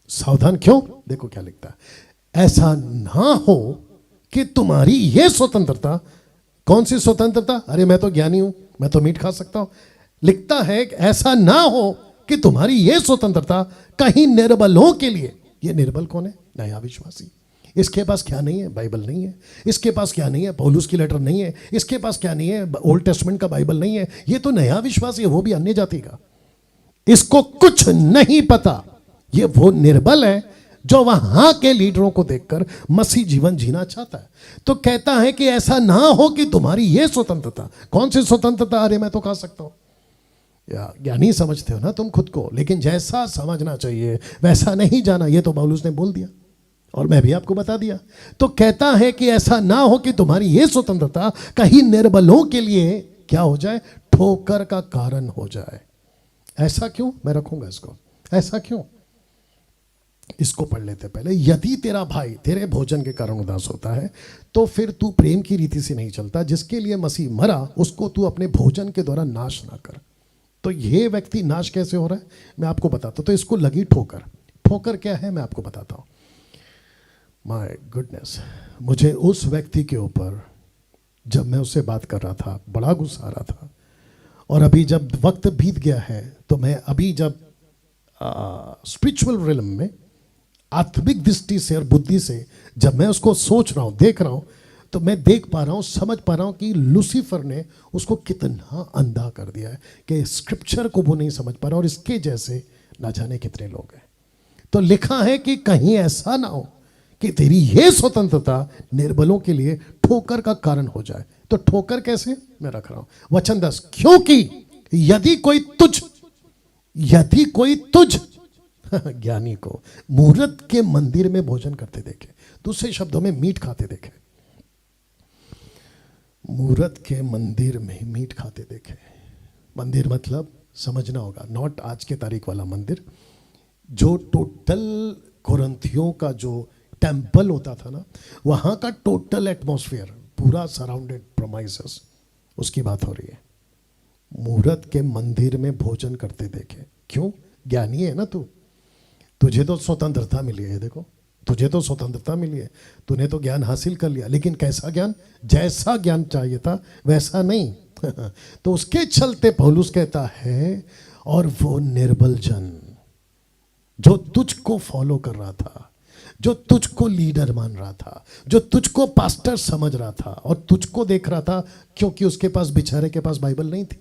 सावधान क्यों? देखो क्या लिखता है, ऐसा ना हो कि तुम्हारी ये स्वतंत्रता। कौन सी स्वतंत्रता? अरे मैं तो ज्ञानी हूं, मैं तो मीट खा सकता हूं। लिखता है ऐसा ना हो कि तुम्हारी ये स्वतंत्रता कहीं निर्बलों के लिए। ये निर्बल कौन है? नया विश्वासी। इसके पास क्या नहीं है? बाइबल नहीं है। इसके पास क्या नहीं है? पौलुस की लेटर नहीं है। इसके पास क्या नहीं है? ओल्ड टेस्टमेंट का बाइबल नहीं है। ये तो नया विश्वासी है, वो भी अन्य जाति का। इसको कुछ नहीं पता। ये वो निर्बल है जो वहां के लीडरों को देखकर मसीह जीवन जीना चाहता है। तो कहता है कि ऐसा ना हो कि तुम्हारी ये स्वतंत्रता। कौन सी स्वतंत्रता? अरे मैं तो खा सकता हूं। या ज्ञानी समझते हो ना तुम खुद को, लेकिन जैसा समझना चाहिए वैसा नहीं जाना। ये तो पौलुस ने बोल दिया और मैं भी आपको बता दिया। तो कहता है कि ऐसा ना हो कि तुम्हारी ये स्वतंत्रता कहीं निर्बलों के लिए क्या हो जाए? ठोकर का कारण हो जाए। ऐसा क्यों? मैं रखूंगा इसको। ऐसा क्यों? इसको पढ़ लेते पहले। यदि तेरा भाई तेरे भोजन के कारण उदास होता है तो फिर तू प्रेम की रीति से नहीं चलता। जिसके लिए मसीह मरा उसको तू अपने भोजन के द्वारा नाश ना कर। तो ये व्यक्ति नाश कैसे हो रहा है मैं आपको बताता हूं। तो इसको लगी ठोकर। ठोकर क्या है मैं आपको बताता हूं। माय गुडनेस, मुझे उस व्यक्ति के ऊपर जब मैं उससे बात कर रहा था बड़ा गुस्सा आ रहा था। और अभी जब वक्त बीत गया है तो मैं अभी जब स्पिरिचुअल रिलम में आत्मिक दृष्टि से और बुद्धि से जब मैं उसको सोच रहा हूं, देख रहा हूं, तो मैं देख पा रहा हूं, समझ पा रहा हूं कि लूसीफर ने उसको कितना अंधा कर दिया है कि स्क्रिप्चर को वो नहीं समझ पा रहा। और इसके जैसे ना जाने कितने लोग हैं। तो लिखा है कि कहीं ऐसा ना हो कि तेरी ये स्वतंत्रता निर्बलों के लिए ठोकर का कारण हो जाए। तो ठोकर कैसे? मैं रख रहा हूं वचन 10, क्योंकि यदि कोई तुझ ज्ञानी को मूर्त के मंदिर में भोजन करते देखे, दूसरे शब्दों में मीट खाते देखे, मूर्त के मंदिर में मीट खाते देखे। मंदिर मतलब समझना होगा, नॉट आज के तारीख वाला मंदिर, जो टोटल कुरिन्थियों का जो टेंपल होता था ना, वहां का टोटल एटमॉस्फेयर, पूरा सराउंडेड प्रोमाइसेस, उसकी बात हो रही है। मूर्त के मंदिर में भोजन करते देखे। क्यों? ज्ञानी है ना तू, तुझे तो स्वतंत्रता मिली है। देखो, तुझे तो स्वतंत्रता मिली है, तूने तो ज्ञान हासिल कर लिया। लेकिन कैसा ज्ञान? जैसा ज्ञान चाहिए था वैसा नहीं। तो उसके चलते पौलुस कहता है, और वो निर्बल जन जो तुझको फॉलो कर रहा था, जो तुझको लीडर मान रहा था, जो तुझको पास्टर समझ रहा था और तुझको देख रहा था, क्योंकि उसके पास, बेचारे के पास बाइबल नहीं थी,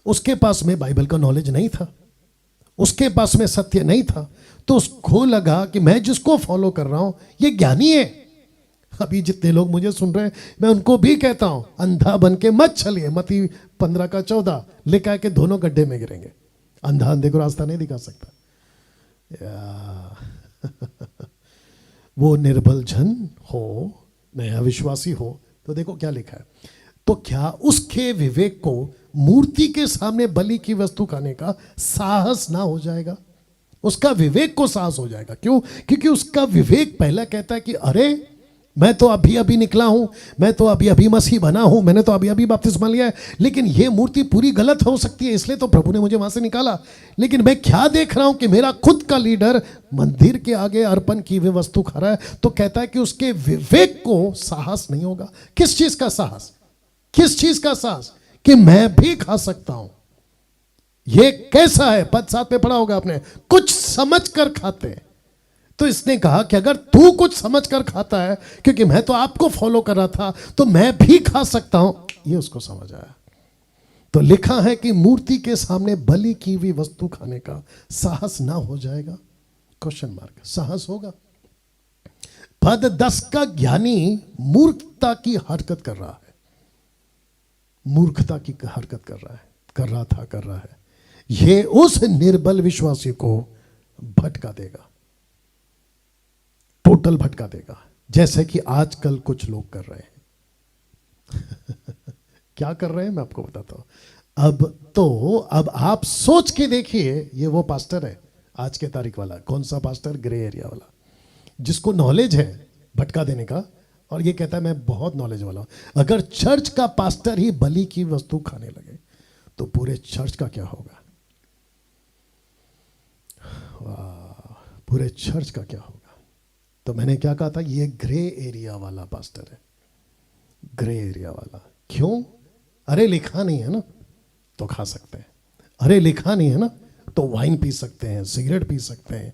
उसके पास में बाइबल का नॉलेज नहीं था, उसके पास में सत्य नहीं था। तो उसको लगा कि मैं जिसको फॉलो कर रहा हूं ये ज्ञानी है। अभी जितने लोग मुझे सुन रहे हैं मैं उनको भी कहता हूं, अंधा बन के मत चलिए। मत्ती 15:14 लिखा है कि दोनों गड्ढे में गिरेंगे। अंधा अंधे को रास्ता नहीं दिखा सकता। वो निर्बल जन हो, नया विश्वासी हो, तो देखो क्या लिखा है। तो क्या उसके विवेक को मूर्ति के सामने बलि की वस्तु खाने का साहस ना हो जाएगा, उसका विवेक को साहस हो जाएगा। क्यों? क्योंकि उसका विवेक पहला कहता है कि अरे मैं तो अभी अभी निकला हूं, मैं तो अभी अभी मसीह बना हूं, मैंने तो अभी अभी बपतिस्मा लिया है, लेकिन ये मूर्ति पूरी गलत हो सकती है, इसलिए तो प्रभु ने मुझे वहां से निकाला। लेकिन मैं क्या देख रहा हूं कि मेरा खुद का लीडर मंदिर के आगे अर्पण की हुई वस्तु खा रहा है, तो कहता है कि उसके विवेक को साहस नहीं होगा। किस चीज का साहस? किस चीज का साहस? कि मैं भी खा सकता हूं। ये कैसा है? पद 7 में पढ़ा होगा आपने, कुछ समझ कर खाते हैं। तो इसने कहा कि अगर तू कुछ समझ कर खाता है, क्योंकि मैं तो आपको फॉलो कर रहा था, तो मैं भी खा सकता हूं। ये उसको समझ आया। तो लिखा है कि मूर्ति के सामने बलि की हुई वस्तु खाने का साहस ना हो जाएगा? Question mark. साहस होगा। पद 10 का ज्ञानी मूर्खता की हरकत कर रहा है, मूर्खता की हरकत कर रहा है, कर रहा है। यह उस निर्बल विश्वासी को भटका देगा, टोटल भटका देगा, जैसे कि आजकल कुछ लोग कर रहे हैं। क्या कर रहे हैं मैं आपको बताता हूं। अब आप सोच के देखिए, ये वो पास्टर है आज के तारीख वाला। कौन सा पास्टर? ग्रे एरिया वाला, जिसको नॉलेज है भटका देने का, और ये कहता है मैं बहुत नॉलेज वाला हूं। अगर चर्च का पास्टर ही बलि की वस्तु खाने लगे तो पूरे चर्च का क्या होगा? वाह, पूरे चर्च का क्या होगा? तो मैंने क्या कहा था, ये ग्रे एरिया वाला पास्टर है, ग्रे एरिया वाला। क्यों? अरे लिखा नहीं है ना तो खा सकते हैं, अरे लिखा नहीं है ना तो वाइन पी सकते हैं, सिगरेट पी सकते हैं,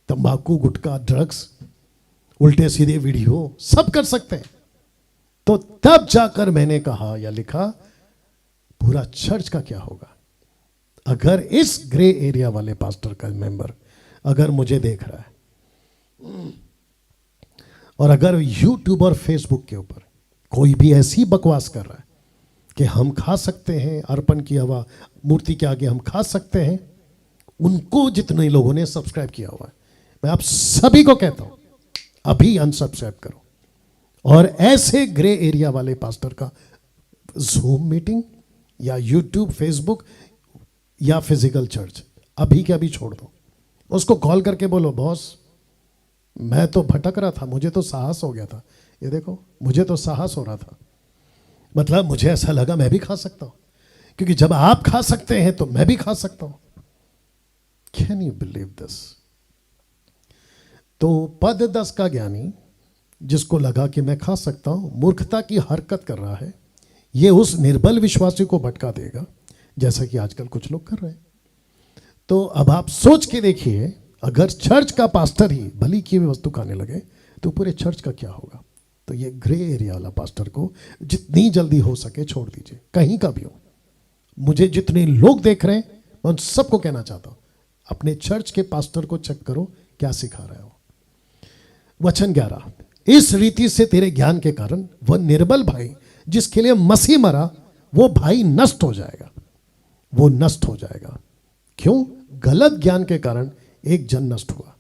तंबाकू, गुटखा, ड्रग्स, उल्टे सीधे वीडियो सब कर सकते हैं। तो तब जाकर मैंने कहा या लिखा, पूरा चर्च का क्या होगा? अगर इस ग्रे एरिया वाले पास्टर का मेंबर अगर मुझे देख रहा है, और अगर यूट्यूब और फेसबुक के ऊपर कोई भी ऐसी बकवास कर रहा है कि हम खा सकते हैं अर्पण की हवा मूर्ति के आगे, हम खा सकते हैं, उनको जितने लोगों ने सब्सक्राइब किया हुआ है, मैं आप सभी को कहता हूं अभी अनसब्सक्राइब करो। और ऐसे ग्रे एरिया वाले पास्टर का जूम मीटिंग या यूट्यूब, फेसबुक या फिजिकल चर्च अभी के अभी छोड़ दो। उसको कॉल करके बोलो, बॉस मैं तो भटक रहा था, मुझे तो साहस हो गया था, ये देखो मुझे तो साहस हो रहा था, मतलब मुझे ऐसा लगा मैं भी खा सकता हूं, क्योंकि जब आप खा सकते हैं तो मैं भी खा सकता हूं। Can you believe this? तो पद 10 का ज्ञानी जिसको लगा कि मैं खा सकता हूं, मूर्खता की हरकत कर रहा है। ये उस निर्बल विश्वासी को भटका देगा, जैसा कि आजकल कुछ लोग कर रहे हैं। तो अब आप सोच के देखिए, अगर चर्च का पास्टर ही बलि की हुई वस्तु खाने लगे तो पूरे चर्च का क्या होगा? तो ये ग्रे एरिया वाला पास्टर को जितनी जल्दी हो सके छोड़ दीजिए, कहीं का भी हो। मुझे जितने लोग देख रहे हैं मैं उन सबको कहना चाहता हूं, अपने चर्च के पास्टर को चेक करो क्या सिखा रहा है वो। वचन 11, इस रीति से तेरे ज्ञान के कारण वह निर्बल भाई जिसके लिए मसीह मरा, वो भाई नष्ट हो जाएगा, वो नष्ट हो जाएगा। क्यों? गलत ज्ञान के कारण एक जन नष्ट हुआ।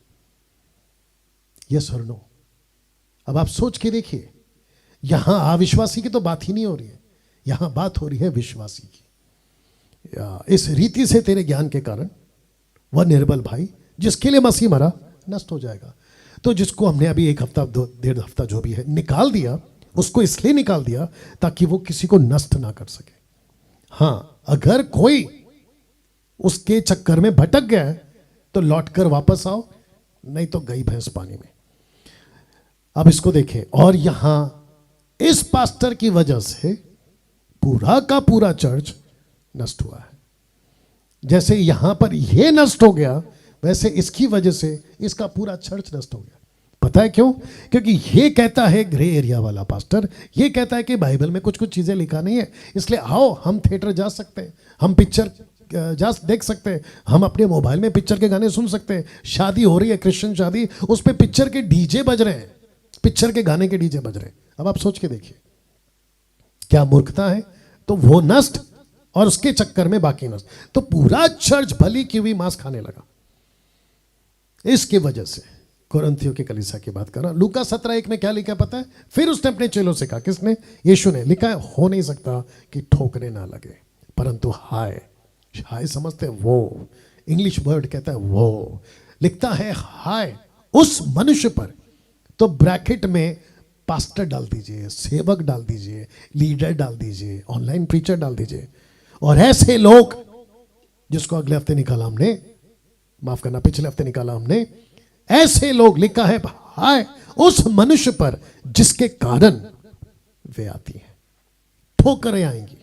यस और नो? अब आप सोच के देखिए, यहां अविश्वासी की तो बात ही नहीं हो रही है, यहां बात हो रही है विश्वासी की। इस रीति से तेरे ज्ञान के कारण वह निर्बल भाई जिसके लिए मसीह मरा नष्ट हो जाएगा। तो जिसको हमने अभी 1 हफ्ता 1.5 हफ्ता जो भी है निकाल दिया, उसको इसलिए निकाल दिया ताकि वो किसी को नष्ट ना कर सके। हां, अगर कोई उसके चक्कर में भटक गया है तो लौटकर वापस आओ, नहीं तो गई भैंस पानी में। अब इसको देखें, और यहां इस पास्टर की वजह से पूरा का पूरा चर्च नष्ट हुआ है। जैसे यहां पर यह नष्ट हो गया, वैसे इसकी वजह से इसका पूरा चर्च नष्ट हो गया। पता है क्यों? क्योंकि ये कहता है ग्रे एरिया वाला पास्टर, ये कहता है कि बाइबल में कुछ कुछ चीजें लिखा नहीं है, इसलिए आओ हम थिएटर जा सकते हैं, हम पिक्चर देख सकते हैं, हम अपने मोबाइल में पिक्चर के गाने सुन सकते हैं। शादी हो रही है, क्रिश्चियन शादी, उस पर पिक्चर के डीजे बज रहे हैं, पिक्चर के गाने के डीजे बज रहे हैं। अब आप सोच के देखिए क्या मूर्खता है। तो वो नष्ट और उसके चक्कर में बाकी नष्ट। तो पूरा चर्च भली की हुई मांस खाने लगा इसकी वजह से। कुरिन्थियों की कलीसिया की बात कर रहा। लूका 17:1 में क्या लिखा पता है? फिर उसने अपने चेलों से कहा, किसने? यीशु ने। लिखा है, हो नहीं सकता कि ठोकरे ना लगे। परंतु हाय, हाय समझते हैं वो, इंग्लिश वर्ड कहता है वो, लिखता है हाय उस मनुष्य पर, तो ब्रैकेट में पास्टर डाल दीजिए, सेवक डाल दीजिए, लीडर डाल दीजिए, ऑनलाइन प्रीचर डाल दीजिए, और ऐसे लोग जिसको अगले हफ्ते निकाला हमने, माफ करना पिछले हफ्ते निकाला हमने, ऐसे लोग लिखा है हाय उस मनुष्य पर जिसके कारण वे आती हैं, ठोकरें आएंगी।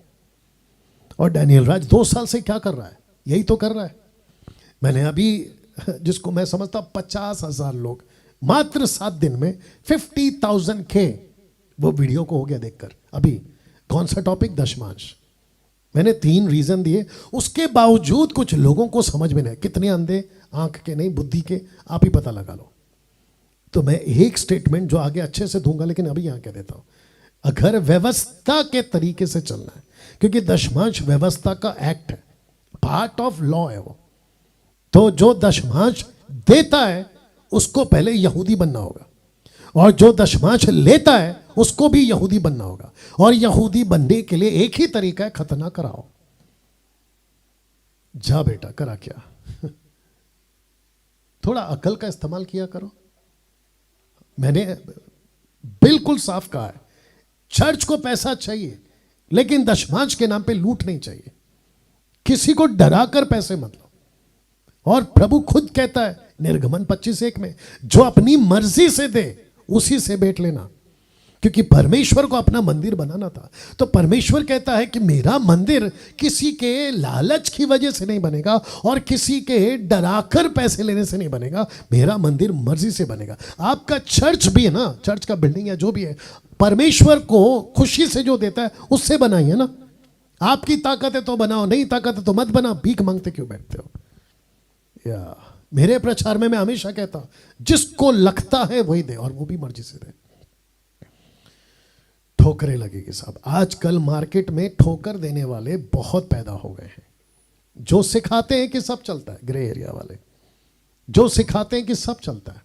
और डैनियल राज 2 साल से क्या कर रहा है? यही तो कर रहा है। मैंने अभी, जिसको मैं समझता 50,000 लोग मात्र 7 दिन में 50,000 के वो वीडियो को हो गया देखकर। अभी कौन सा टॉपिक? दशमांश। मैंने 3 रीजन दिए, उसके बावजूद कुछ लोगों को समझ में नहीं। कितने अंधे, आंख के नहीं बुद्धि के, आप ही पता लगा लो। तो मैं एक स्टेटमेंट जो आगे अच्छे से दूंगा, लेकिन अभी यहां कह देता हूं, अगर व्यवस्था के तरीके से चलना है, क्योंकि दशमांश व्यवस्था का एक्ट है, पार्ट ऑफ लॉ है वो, तो जो दशमांश देता है उसको पहले यहूदी बनना होगा, और जो दशमांश लेता है उसको भी यहूदी बनना होगा। और यहूदी बनने के लिए एक ही तरीका है, खतना कराओ। जा बेटा, करा क्या? थोड़ा अकल का इस्तेमाल किया करो। मैंने बिल्कुल साफ कहा है, चर्च को पैसा चाहिए, लेकिन दशमांश के नाम पे लूट नहीं चाहिए। किसी को डरा कर पैसे मत लो। और प्रभु खुद कहता है निर्गमन 25:1 में, जो अपनी मर्जी से दे उसी से बेट लेना, क्योंकि परमेश्वर को अपना मंदिर बनाना था। तो परमेश्वर कहता है कि मेरा मंदिर किसी के लालच की वजह से नहीं बनेगा और किसी के डराकर पैसे लेने से नहीं बनेगा। मेरा मंदिर मर्जी से बनेगा। आपका चर्च भी है ना, चर्च का बिल्डिंग या जो भी है, परमेश्वर को खुशी से जो देता है उससे बनाइए ना। आपकी ताकत है तो बनाओ, नहीं ताकत है तो मत बना। भीख मांगते क्यों बैठते हो? या मेरे प्रचार में मैं हमेशा कहता हूं, जिसको लगता है वही दे, और वो भी मर्जी से दे। ठोकरें लगेगी साहब। आजकल मार्केट में ठोकर देने वाले बहुत पैदा हो गए हैं, जो सिखाते हैं कि सब चलता है, ग्रे एरिया वाले जो सिखाते हैं कि सब चलता है।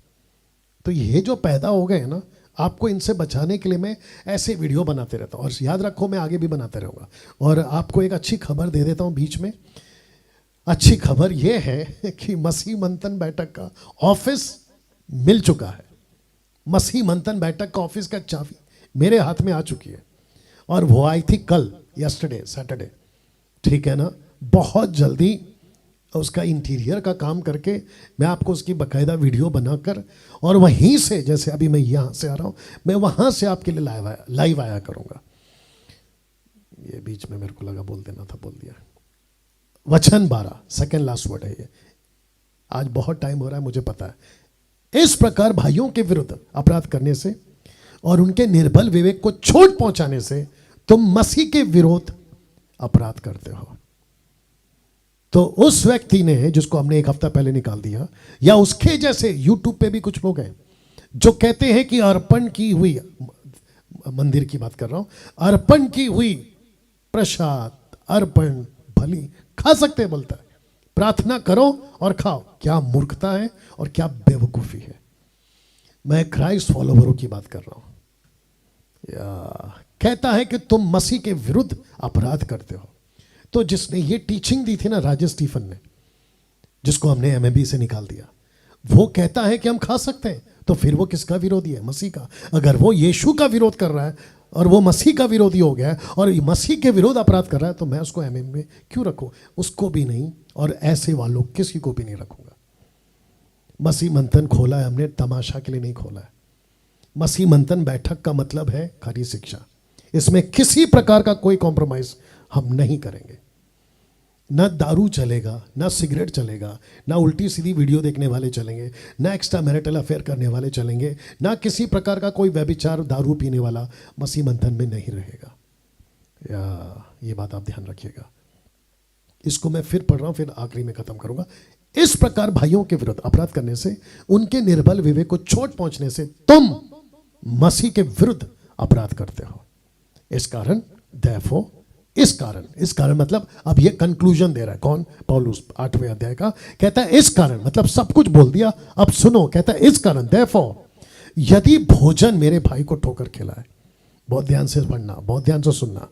तो ये जो पैदा हो गए हैं ना, आपको इनसे बचाने के लिए मैं ऐसे वीडियो बनाते रहता हूँ, और याद रखो मैं आगे भी बनाते रहूँगा। और आपको एक अच्छी खबर दे देता हूँ बीच में। अच्छी खबर यह है कि मसीह मंथन बैठक का ऑफिस मिल चुका है। मसीह मंथन बैठक का ऑफिस का चाबी मेरे हाथ में आ चुकी है, और वो आई थी कल, यस्टरडे, सैटरडे, ठीक है ना। बहुत जल्दी उसका इंटीरियर का काम करके मैं आपको उसकी बाकायदा वीडियो बनाकर, और वहीं से, जैसे अभी मैं यहाँ से आ रहा हूँ, मैं वहाँ से आपके लिए लाइव आया करूँगा। ये बीच में मेरे को लगा बोल देना था, बोल दिया। वचन 12 सेकेंड लास्ट वर्ड है ये। आज बहुत टाइम हो रहा है मुझे पता है। इस प्रकार भाइयों के विरुद्ध अपराध करने से और उनके निर्बल विवेक को चोट पहुंचाने से तुम मसीह के विरोध अपराध करते हो। तो उस व्यक्ति ने, जिसको हमने एक हफ्ता पहले निकाल दिया, या उसके जैसे यूट्यूब पे भी कुछ लोग हैं जो कहते हैं कि अर्पण की हुई, मंदिर की बात कर रहा हूं, अर्पण की हुई प्रसाद, अर्पण भली खा सकते हैं, बोलता है प्रार्थना करो और खाओ। क्या मूर्खता है और क्या बेवकूफी है। मैं क्राइस्ट फॉलोवरों की बात कर रहा हूं। या कहता है कि तुम मसीह के विरुद्ध अपराध करते हो। तो जिसने ये टीचिंग दी थी ना, राजेश स्टीफन ने, जिसको हमने एमएबी से निकाल दिया, वो कहता है कि हम खा सकते हैं। तो फिर वो किसका विरोधी है? मसीह का। अगर वो यीशु का विरोध कर रहा है और वो मसीह का विरोधी हो गया है और मसीह के विरोध अपराध कर रहा है, तो मैं उसको एमएम में क्यों रखूं? उसको भी नहीं, और ऐसे वालों किसी को भी नहीं रखूंगा। मसीह मंथन खोला है हमने, तमाशा के लिए नहीं खोला है। मसीह मंथन बैठक का मतलब है खरी शिक्षा। इसमें किसी प्रकार का कोई कॉम्प्रोमाइज हम नहीं करेंगे। ना दारू चलेगा, ना सिगरेट चलेगा, ना उल्टी सीधी वीडियो देखने वाले चलेंगे, ना एक्स्ट्रा मैरिटल अफेयर करने वाले चलेंगे, ना किसी प्रकार का कोई व्यभिचार, दारू पीने वाला मसीह मंथन में नहीं रहेगा। या ये बात आप ध्यान रखिएगा। इसको मैं फिर पढ़ रहा हूं, फिर आखिरी में खत्म करूंगा। इस प्रकार भाइयों के विरुद्ध अपराध करने से, उनके निर्बल विवेक को चोट पहुंचने से तुम मसीह के विरुद्ध अपराध करते हो। इस कारण therefore, इस कारण मतलब अब ये कंक्लूजन दे रहा है कौन? पौलुस 8वें अध्याय का। कहता है इस कारण, मतलब सब कुछ बोल दिया, अब सुनो। कहता है इस कारण therefore, यदि भोजन मेरे भाई को ठोकर खिलाए, बहुत ध्यान से पढ़ना, बहुत ध्यान से सुनना,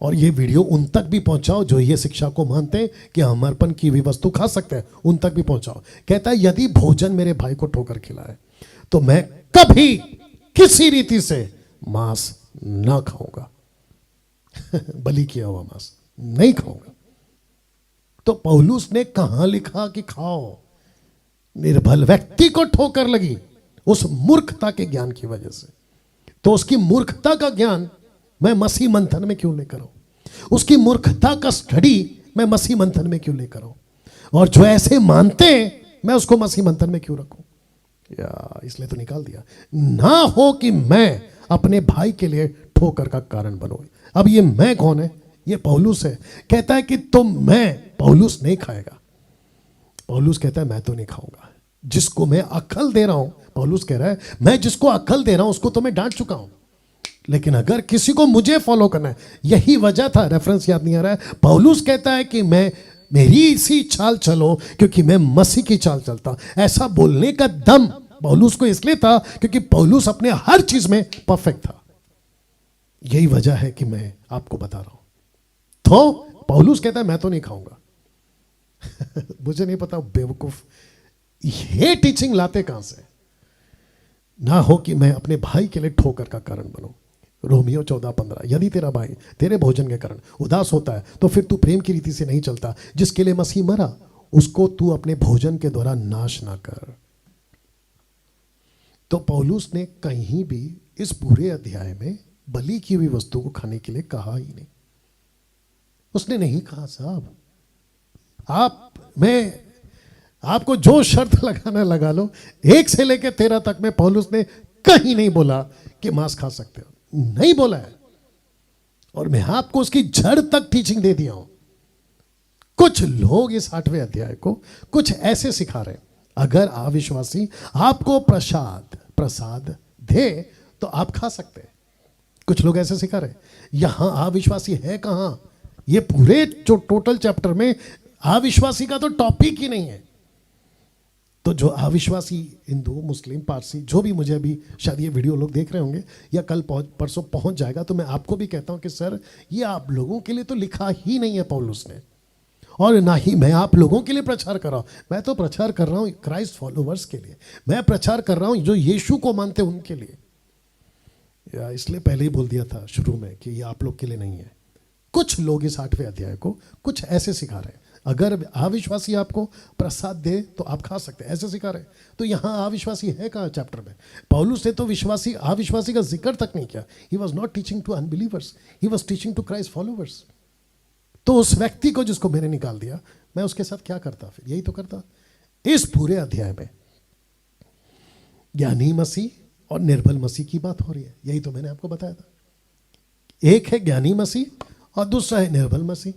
और ये वीडियो उन तक भी पहुंचाओ जो ये शिक्षा को मानते हैं कि हम अर्पण की हुई वस्तु खा सकते हैं, उन तक भी पहुंचाओ। कहता है यदि भोजन मेरे भाई को ठोकर खिलाए तो मैं कभी किसी रीति से मांस ना खाऊंगा। बलि किया हुआ मांस नहीं खाऊंगा। तो पौलुस ने कहां लिखा कि खाओ? निर्बल व्यक्ति को ठोकर लगी उस मूर्खता के ज्ञान की वजह से। तो उसकी मूर्खता का ज्ञान मैं मसीह मंथन में क्यों लेकर आऊं? उसकी मूर्खता का स्टडी मैं मसीह मंथन में क्यों लेकर आऊं? और जो ऐसे मानते हैं मैं उसको मसीह मंथन में क्यों रखूं? या इसलिए तो निकाल दिया। ना हो कि मैं अपने भाई के लिए ठोकर का कारण बनूं। अब ये मैं कौन है? ये पौलुस है। कहता है कि तुम मैं पौलुस नहीं खाएगा। पौलुस कहता है मैं तो नहीं खाऊंगा। जिसको मैं अक्ल दे रहा हूं, पौलुस कह रहा है मैं जिसको अक्ल दे रहा हूं उसको तो मैं डांट चुका हूं, लेकिन अगर किसी को मुझे फॉलो करना है, यही वजह था, रेफरेंस याद नहीं आ रहा है, पौलुस कहता है कि मैं मेरी इसी चाल चलो क्योंकि मैं मसीह की चाल चलता। ऐसा बोलने का दम पौलुस को इसलिए था क्योंकि पौलुस अपने हर चीज में परफेक्ट था। यही वजह है कि मैं आपको बता रहा हूं। तो पौलुस कहता है मैं तो नहीं खाऊंगा। मुझे नहीं पता बेवकूफ ये टीचिंग लाते कहां से? ना हो कि मैं अपने भाई के लिए ठोकर का कारण बनूं। रोमियो 14:15, यदि तेरा भाई तेरे भोजन के कारण उदास होता है तो फिर तू प्रेम की रीति से नहीं चलता। जिसके लिए मसीह मरा उसको तू अपने भोजन के द्वारा नाश ना कर। तो पौलुस ने कहीं भी इस पूरे अध्याय में बलि की हुई वस्तु को खाने के लिए कहा ही नहीं। उसने नहीं कहा साहब मैं आपको जो शर्त लगाना लगा लो, 1 से लेकर 13 तक में पौलुस ने कहीं नहीं बोला कि मांस खा सकते हो, नहीं बोला है। और मैं आपको उसकी जड़ तक टीचिंग दे दिया हूं। कुछ लोग इस 8वें अध्याय को कुछ ऐसे सिखा रहे हैं, अगर अविश्वासी आपको प्रसाद दे तो आप खा सकते हैं। कुछ लोग ऐसे सिखा रहे हैं। यहां अविश्वासी है कहां? ये पूरे जो टोटल चैप्टर में अविश्वासी का तो टॉपिक ही नहीं है। तो जो अविश्वासी हिंदू, मुस्लिम, पारसी, जो भी, मुझे अभी शायद ये वीडियो लोग देख रहे होंगे या कल परसों पहुंच जाएगा, तो मैं आपको भी कहता हूं कि सर ये आप लोगों के लिए तो लिखा ही नहीं है पौलुस ने, और ना ही मैं आप लोगों के लिए प्रचार कर रहा हूं। मैं तो प्रचार कर रहा हूं क्राइस्ट फॉलोवर्स के लिए। मैं प्रचार कर रहा हूं जो यीशु को मानते उनके लिए। या इसलिए पहले ही बोल दिया था शुरू में कि ये आप लोग के लिए नहीं है। कुछ लोग इस 8वें अध्याय को कुछ ऐसे सिखा रहे हैं, अगर अविश्वासी आपको प्रसाद दे तो आप खा सकते हैं, ऐसे सिखा रहे। तो यहां अविश्वासी है कहां चैप्टर में? पौलुस ने तो अविश्वासी का जिक्र तक नहीं किया। He was not teaching to unbelievers, he was teaching to Christ followers. तो उस व्यक्ति को जिसको मैंने निकाल दिया, मैं उसके साथ क्या करता? फिर यही तो करता। इस पूरे अध्याय में ज्ञानी मसीह और निर्बल मसीह की बात हो रही है। यही तो मैंने आपको बताया था। एक है ज्ञानी मसीह और दूसरा है निर्बल मसीह,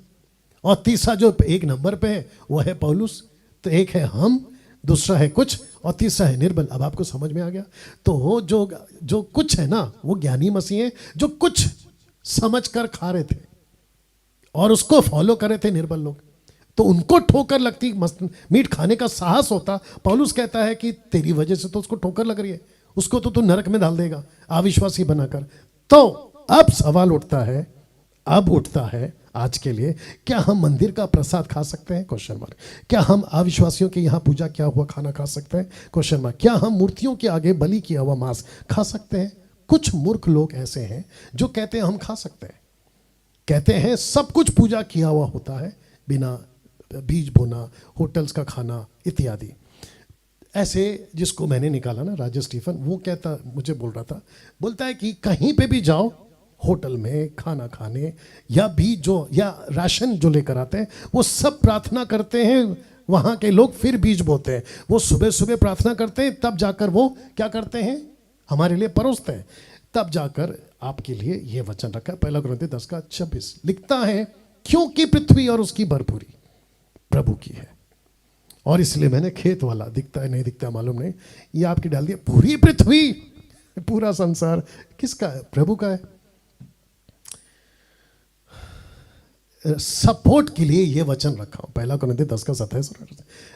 और तीसरा जो 1 नंबर पे है वो है पौलुस। तो एक है हम, दूसरा है कुछ, और तीसरा है निर्बल। अब आपको समझ में आ गया? तो वो जो कुछ है ना, वो ज्ञानी मसीह है जो कुछ समझ कर खा रहे थे और उसको फॉलो कर रहे थे निर्बल लोग। तो उनको ठोकर लगती, मीट खाने का साहस होता। पौलुस कहता है कि तेरी वजह से तो उसको ठोकर लग रही है, उसको तो तू नरक में डाल देगा अविश्वासी बनाकर। तो अब सवाल उठता है आज के लिए, क्या हम मंदिर का प्रसाद खा सकते हैं? Question mark. क्या हम अविश्वासियों के यहाँ पूजा किया हुआ खाना खा सकते हैं? Question mark. क्या हम मूर्तियों के आगे बलि किया हुआ मांस खा सकते हैं? कुछ मूर्ख लोग ऐसे हैं जो कहते हैं हम खा सकते हैं, कहते हैं सब कुछ पूजा किया हुआ होता है, बिना बीज बोना, होटल्स का खाना इत्यादि। ऐसे जिसको मैंने निकाला ना, राजेश स्टीफन, वो कहता, मुझे बोलता है कि कहीं पे भी जाओ, होटल में खाना खाने या बीज जो या राशन जो लेकर आते हैं, वो सब प्रार्थना करते हैं वहाँ के लोग, फिर बीज बोते हैं। वो सुबह सुबह प्रार्थना करते हैं, तब जाकर वो क्या करते हैं? हमारे लिए परोसते हैं। तब जाकर आपके लिए ये वचन रखा है, 1 कुरिन्थियों 10:26 लिखता है, क्योंकि पृथ्वी और उसकी भरपूरी प्रभु की है। और इसलिए मैंने खेत वाला, दिखता है नहीं दिखता मालूम नहीं, ये आपकी डाल दिया। पूरी पृथ्वी, पूरा संसार किसका है? प्रभु का है। सपोर्ट के लिए ये वचन रखा हूं, 1 कुरिन्थियों 10:27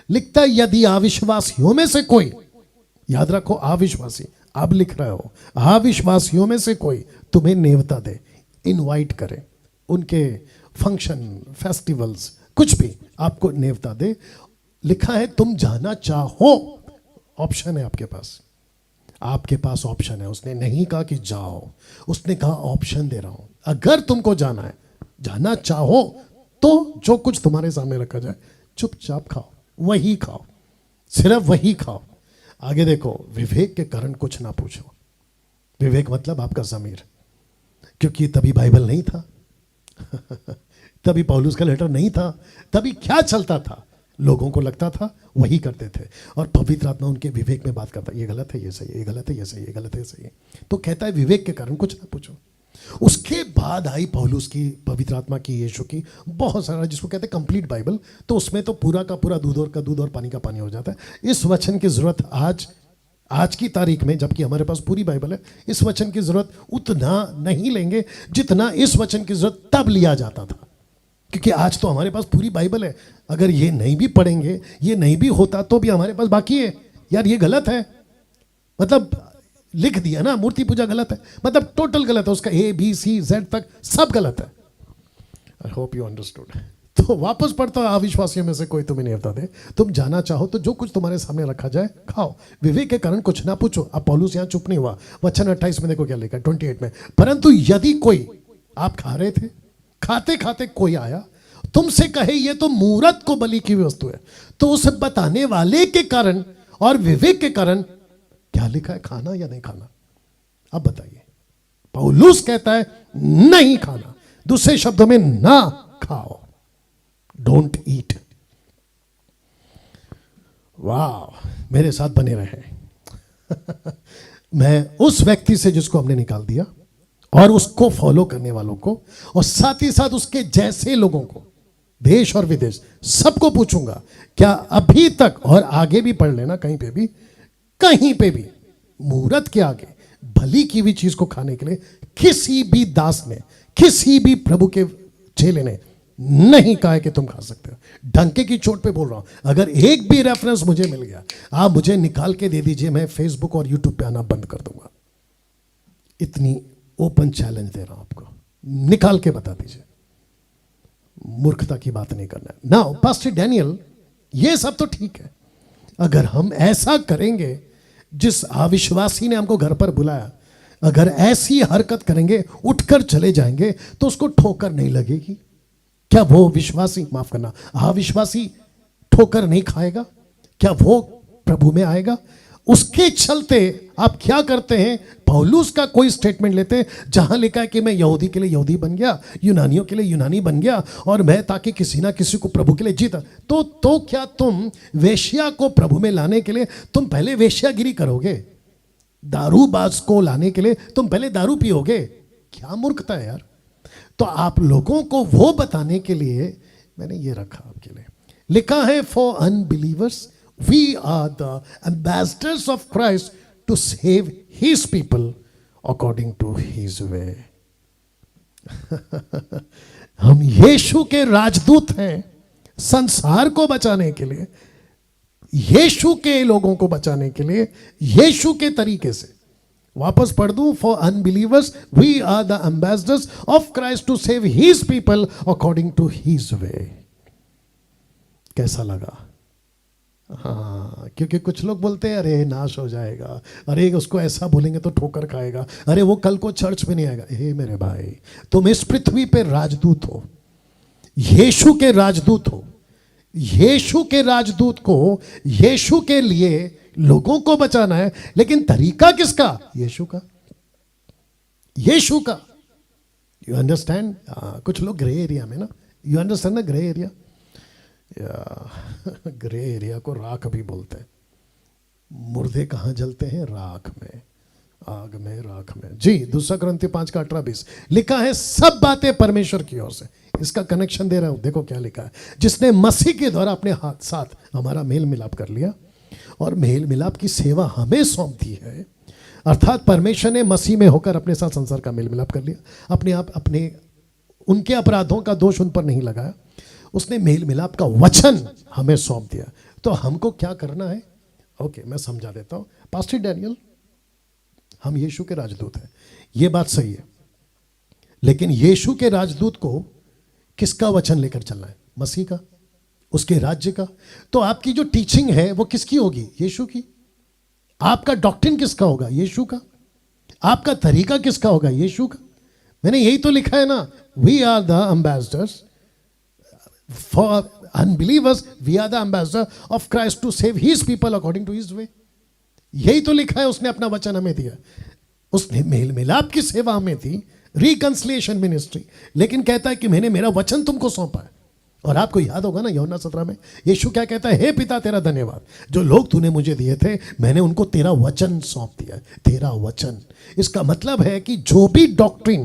लिखता है, यदि अविश्वासियों में से कोई, याद रखो अविश्वासी, अब लिख रहे हो, अविश्वासियों में से कोई तुम्हें नेवता दे, इनवाइट करे, उनके फंक्शन, फेस्टिवल्स, कुछ भी आपको नेवता दे, लिखा है तुम जाना चाहो, ऑप्शन है आपके पास, आपके पास ऑप्शन है। उसने नहीं कहा कि जाओ, उसने कहा ऑप्शन दे रहा हूं, अगर तुमको जाना है, जाना चाहो, तो जो कुछ तुम्हारे सामने रखा जाए चुपचाप खाओ, वही खाओ, सिर्फ वही खाओ। आगे देखो, विवेक के कारण कुछ ना पूछो। विवेक मतलब आपका ज़मीर, क्योंकि तभी बाइबल नहीं था तभी पौलुस का लेटर नहीं था, तभी क्या चलता था, लोगों को लगता था वही करते थे, और पवित्र आत्मा उनके विवेक में बात करता, ये गलत है, ये सही है, ये गलत है, ये सही है, ये गलत है, ये सही है। तो कहता है विवेक के कारण कुछ ना पूछो। उसके बाद आई पौलुस की, पवित्र आत्मा की, यीशु की, बहुत सारा, जिसको कहते हैं कंप्लीट बाइबल। तो उसमें तो पूरा का पूरा दूध और का दूध और पानी का पानी हो जाता है। इस वचन की जरूरत आज की तारीख में, जबकि हमारे पास पूरी बाइबल है, इस वचन की जरूरत उतना नहीं लेंगे जितना इस वचन की जरूरत तब लिया जाता था, क्योंकि आज तो हमारे पास पूरी बाइबल है। अगर ये नहीं भी पढ़ेंगे, ये नहीं भी होता, तो भी हमारे पास बाकी है। यार ये गलत है, मतलब लिख दिया ना, मूर्ति पूजा गलत है, मतलब टोटल गलत है, उसका ABCZ तक सब गलत है। I hope you understood. तो वापस पढ़ता, अविश्वासियों में से कोई तुम्हें नहीं होता दे, तुम जाना चाहो तो जो कुछ तुम्हारे सामने रखा जाए खाओ, विवेक के कारण कुछ ना पूछो। अब पौलुस यहाँ चुप नहीं हुआ। वचन 28 में देखो क्या लिखा है, 28 में, परंतु यदि कोई, आप खा रहे थे, खाते खाते कोई आया तुमसे कहे ये तो मूरत को बलि की वस्तु है, तो उस बताने वाले के कारण और विवेक के कारण क्या लिखा है, खाना या नहीं खाना? अब बताइए। पौलुस कहता है नहीं खाना, दूसरे शब्दों में ना खाओ, डोंट ईट। वाह, मेरे साथ बने रहे मैं उस व्यक्ति से जिसको हमने निकाल दिया, और उसको फॉलो करने वालों को, और साथ ही साथ उसके जैसे लोगों को, देश और विदेश, सबको पूछूंगा, क्या अभी तक, और आगे भी पढ़ लेना, कहीं पे भी मूरत के आगे भली की हुई चीज को खाने के लिए किसी भी दास ने, किसी भी प्रभु के चेले ने नहीं कहा है कि तुम खा सकते हो। डंके की चोट पे बोल रहा हूं, अगर एक भी रेफरेंस मुझे मिल गया, आप मुझे निकाल के दे दीजिए, मैं फेसबुक और यूट्यूब पे आना बंद कर दूंगा। इतनी ओपन चैलेंज दे रहा हूं आपको, निकाल के बता दीजिए। मूर्खता की बात नहीं करना है। नाउ पास्टर डैनियल, ये सब तो ठीक है, अगर हम ऐसा करेंगे, जिस अविश्वासी ने हमको घर पर बुलाया, अगर ऐसी हरकत करेंगे, उठकर चले जाएंगे, तो उसको ठोकर नहीं लगेगी क्या? वो विश्वासी, माफ करना, अविश्वासी ठोकर नहीं खाएगा क्या? वो प्रभु में आएगा? उसके चलते आप क्या करते हैं, पौलुस का कोई स्टेटमेंट लेते हैं जहां लिखा है कि मैं यहूदी के लिए यहूदी बन गया, यूनानियों के लिए यूनानी बन गया, और मैं ताकि किसी ना किसी को प्रभु के लिए जीता। तो क्या तुम वेश्या को प्रभु में लाने के लिए तुम पहले वेश्यागिरी करोगे? दारूबाज को लाने के लिए तुम पहले दारू पियोगे? क्या मूर्खता है यार। तो आप लोगों को वो बताने के लिए मैंने ये रखा आपके लिए, लिखा है for unbelievers we are the ambassadors of Christ to save his people according to his way. हम यीशु के राजदूत हैं संसार को बचाने के लिए, यीशु के लोगों को बचाने के लिए, यीशु के तरीके से। वापस पढ़ दूं, for unbelievers we are the ambassadors of Christ to save his people according to his way. कैसा लगा? हाँ, क्योंकि कुछ लोग बोलते हैं अरे नाश हो जाएगा, अरे उसको ऐसा बोलेंगे तो ठोकर खाएगा, अरे वो कल को चर्च में नहीं आएगा। हे मेरे भाई, तुम इस पृथ्वी पे राजदूत हो, यीशु के राजदूत हो। यीशु के राजदूत को यीशु के लिए लोगों को बचाना है, लेकिन तरीका किसका? यीशु का, यीशु का। You understand? कुछ लोग ग्रे एरिया में ना, यू अंडरस्टैंड ना, ग्रे एरिया, ग्रे एरिया को राख भी बोलते हैं। मुर्दे कहाँ जलते हैं? राख में, आग में, राख में। जी, 2 कुरिन्थियों 5:18-20 लिखा है, सब बातें परमेश्वर की ओर से। इसका कनेक्शन दे रहा हूं, देखो क्या लिखा है, जिसने मसीह के द्वारा अपने हाथ साथ हमारा मेल मिलाप कर लिया और मेल मिलाप की सेवा हमें सौंप दी है। अर्थात परमेश्वर ने मसीह में होकर अपने साथ संसार का मेल मिलाप कर लिया, अपने आप, अपने उनके अपराधों का दोष उन पर नहीं लगाया, उसने मेल मिलाप का वचन हमें सौंप दिया। तो हमको क्या करना है? ओके, मैं समझा देता हूं। पास्टर डैनियल, हम यीशु के राजदूत हैं, ये बात सही है, लेकिन यीशु के राजदूत को किसका वचन लेकर चलना है? मसीह का, उसके राज्य का। तो आपकी जो टीचिंग है वो किसकी होगी? यीशु की। आपका डॉक्ट्रिन किसका होगा? यीशु का। आपका तरीका किसका होगा? यीशु का। मैंने यही तो लिखा है ना, we are the ambassadors for unbelievers, we are the ambassador of Christ to save his people according to his way. यही तो लिखा है, उसने अपना वचन हमें दिया। उसने मेल मिलाप की सेवा हमें दी, रिकंसिलिएशन मिनिस्ट्री, लेकिन कहता है कि मैंने मेरा वचन तुमको सौंपा है। और आपको याद होगा ना यूहन्ना 17 में यीशु क्या कहता है? हे पिता तेरा धन्यवाद, जो लोग तूने मुझे दिए थे मैंने उनको तेरा वचन सौंप दिया है। तेरा वचन, इसका मतलब है कि जो भी डॉक्ट्रिन,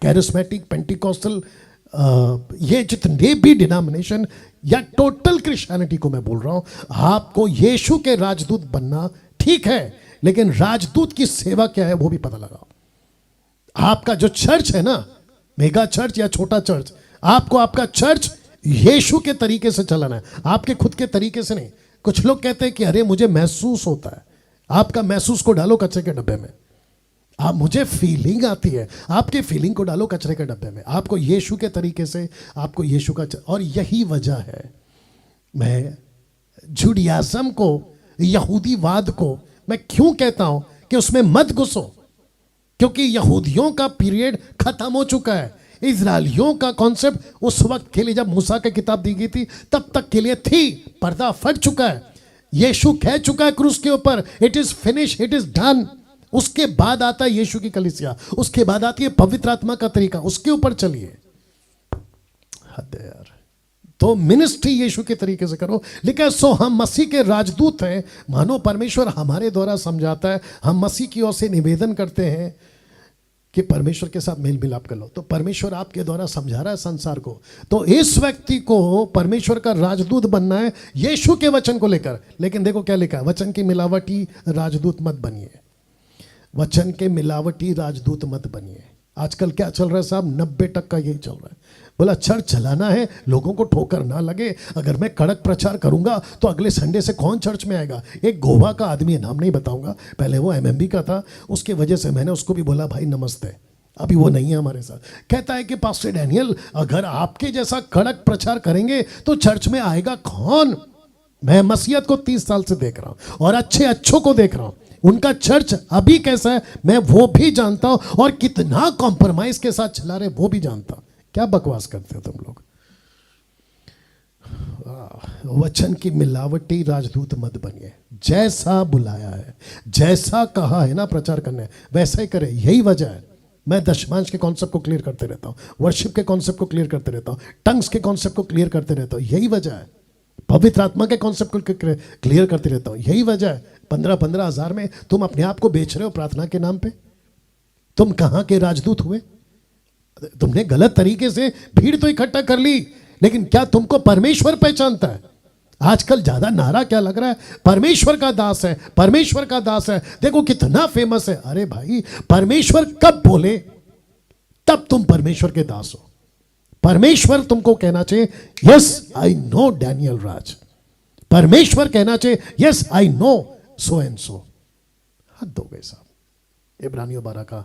कैरिस्मेटिक, पेंटिकॉस्टल, ये जितने भी डिनोमिनेशन या टोटल क्रिश्चियनिटी को मैं बोल रहा हूं, आपको यीशु के राजदूत बनना ठीक है, लेकिन राजदूत की सेवा क्या है वो भी पता लगाओ। आपका जो चर्च है ना, मेगा चर्च या छोटा चर्च, आपको आपका चर्च यीशु के तरीके से चलाना है, आपके खुद के तरीके से नहीं। कुछ लोग कहते हैं कि अरे मुझे महसूस होता है। आपका महसूस को डालो कचरे के डब्बे में। आप, मुझे फीलिंग आती है, आपके फीलिंग को डालो कचरे के डब्बे में। आपको यीशु के तरीके से, आपको यीशु का। और यही वजह है मैं जुडियाज़म को, यहूदीवाद को मैं क्यों कहता हूं कि उसमें मत घुसो, क्योंकि यहूदियों का पीरियड खत्म हो चुका है। इजरायलियों का कॉन्सेप्ट उस वक्त के लिए, जब मूसा की किताब दी गई थी तब तक के लिए थी, पर्दा फट चुका है। यीशु कह चुका है क्रूस के ऊपर, it is finish, it is done. उसके बाद आता है यीशु की कलीसिया, उसके बाद आती है पवित्र आत्मा का तरीका, उसके ऊपर चलिए। हद है यार। तो मिनिस्ट्री यीशु के तरीके से करो। लेकिन सो हम मसीह के राजदूत हैं, मानो परमेश्वर हमारे द्वारा समझाता है, हम मसीह की ओर से निवेदन करते हैं कि परमेश्वर के साथ मेल मिलाप कर लो। तो परमेश्वर आपके द्वारा समझा रहा है संसार को। तो इस व्यक्ति को परमेश्वर का राजदूत बनना है यीशु के वचन को लेकर। लेकिन देखो क्या लिखा है, वचन की मिलावटी राजदूत मत बनिए। वचन के मिलावटी राजदूत मत बनिए। आजकल क्या चल रहा है साहब, 90% यही चल रहा है। बोला चर्च चलाना है, लोगों को ठोकर ना लगे। अगर मैं कड़क प्रचार करूंगा तो अगले संडे से कौन चर्च में आएगा? एक गोवा का आदमी है, नाम नहीं बताऊंगा, पहले वो एमएमबी का था, उसके वजह से मैंने उसको भी बोला भाई नमस्ते, अभी वो नहीं है हमारे साथ। कहता है कि पास्टर डैनियल, अगर आपके जैसा कड़क प्रचार करेंगे तो चर्च में आएगा कौन? मैं मसीहत को 30 साल से देख रहा हूं और अच्छों को देख रहा हूं। उनका चर्च अभी कैसा है मैं वो भी जानता हूं, और कितना कॉम्प्रोमाइज के साथ चला रहे वो भी जानता हूं। क्या बकवास करते हो तुम लोग? वचन की मिलावटी राजदूत मत बनिए। जैसा बुलाया है, जैसा कहा है ना प्रचार करने, वैसा ही करे। यही वजह है मैं दशमांश के कॉन्सेप्ट को क्लियर करते रहता हूं, वर्शिप के कॉन्सेप्ट को क्लियर करते रहता हूं, टंग्स के कॉन्सेप्ट को क्लियर करते रहता हूं। यही वजह है पवित्र आत्मा के कॉन्सेप्ट को क्लियर करते रहता हूं। यही वजह है 15-15 हज़ार में तुम अपने आप को बेच रहे हो प्रार्थना के नाम पे। तुम कहां के राजदूत हुए? तुमने गलत तरीके से भीड़ तो इकट्ठा कर ली, लेकिन क्या तुमको परमेश्वर पहचानता है? आजकल ज्यादा नारा क्या लग रहा है, परमेश्वर का दास है, परमेश्वर का दास है, देखो कितना फेमस है। अरे भाई, परमेश्वर कब बोले तब तुम परमेश्वर के दास हो। परमेश्वर तुमको कहना चाहिए यस आई नो डैनियल राज। परमेश्वर कहना चाहिए yes I know so and so. हद हो गई साहब। इब्रानियों 12 का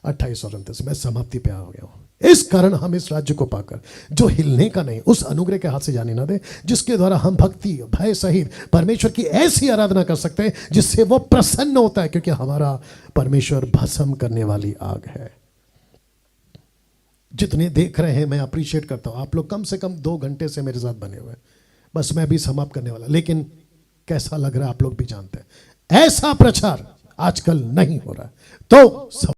28 और 29 मैं समाप्ति पे आ गया हूं। इस कारण हम इस राज्य को पाकर जो हिलने का नहीं, उस अनुग्रह के हाथ से जाने ना दे, जिसके द्वारा हम भक्ति भय सहित परमेश्वर की ऐसी आराधना कर सकते हैं जिससे वो प्रसन्न होता है, क्योंकि हमारा परमेश्वर भस्म करने वाली आग है। जितने देख रहे हैं मैं अप्रिशिएट करता हूं। आप लोग कम से कम 2 घंटे से मेरे साथ बने हुए हैं। बस मैं भी समाप्त करने वाला, लेकिन कैसा लग रहा है आप लोग भी जानते हैं। ऐसा प्रचार आजकल नहीं हो रहा है। तो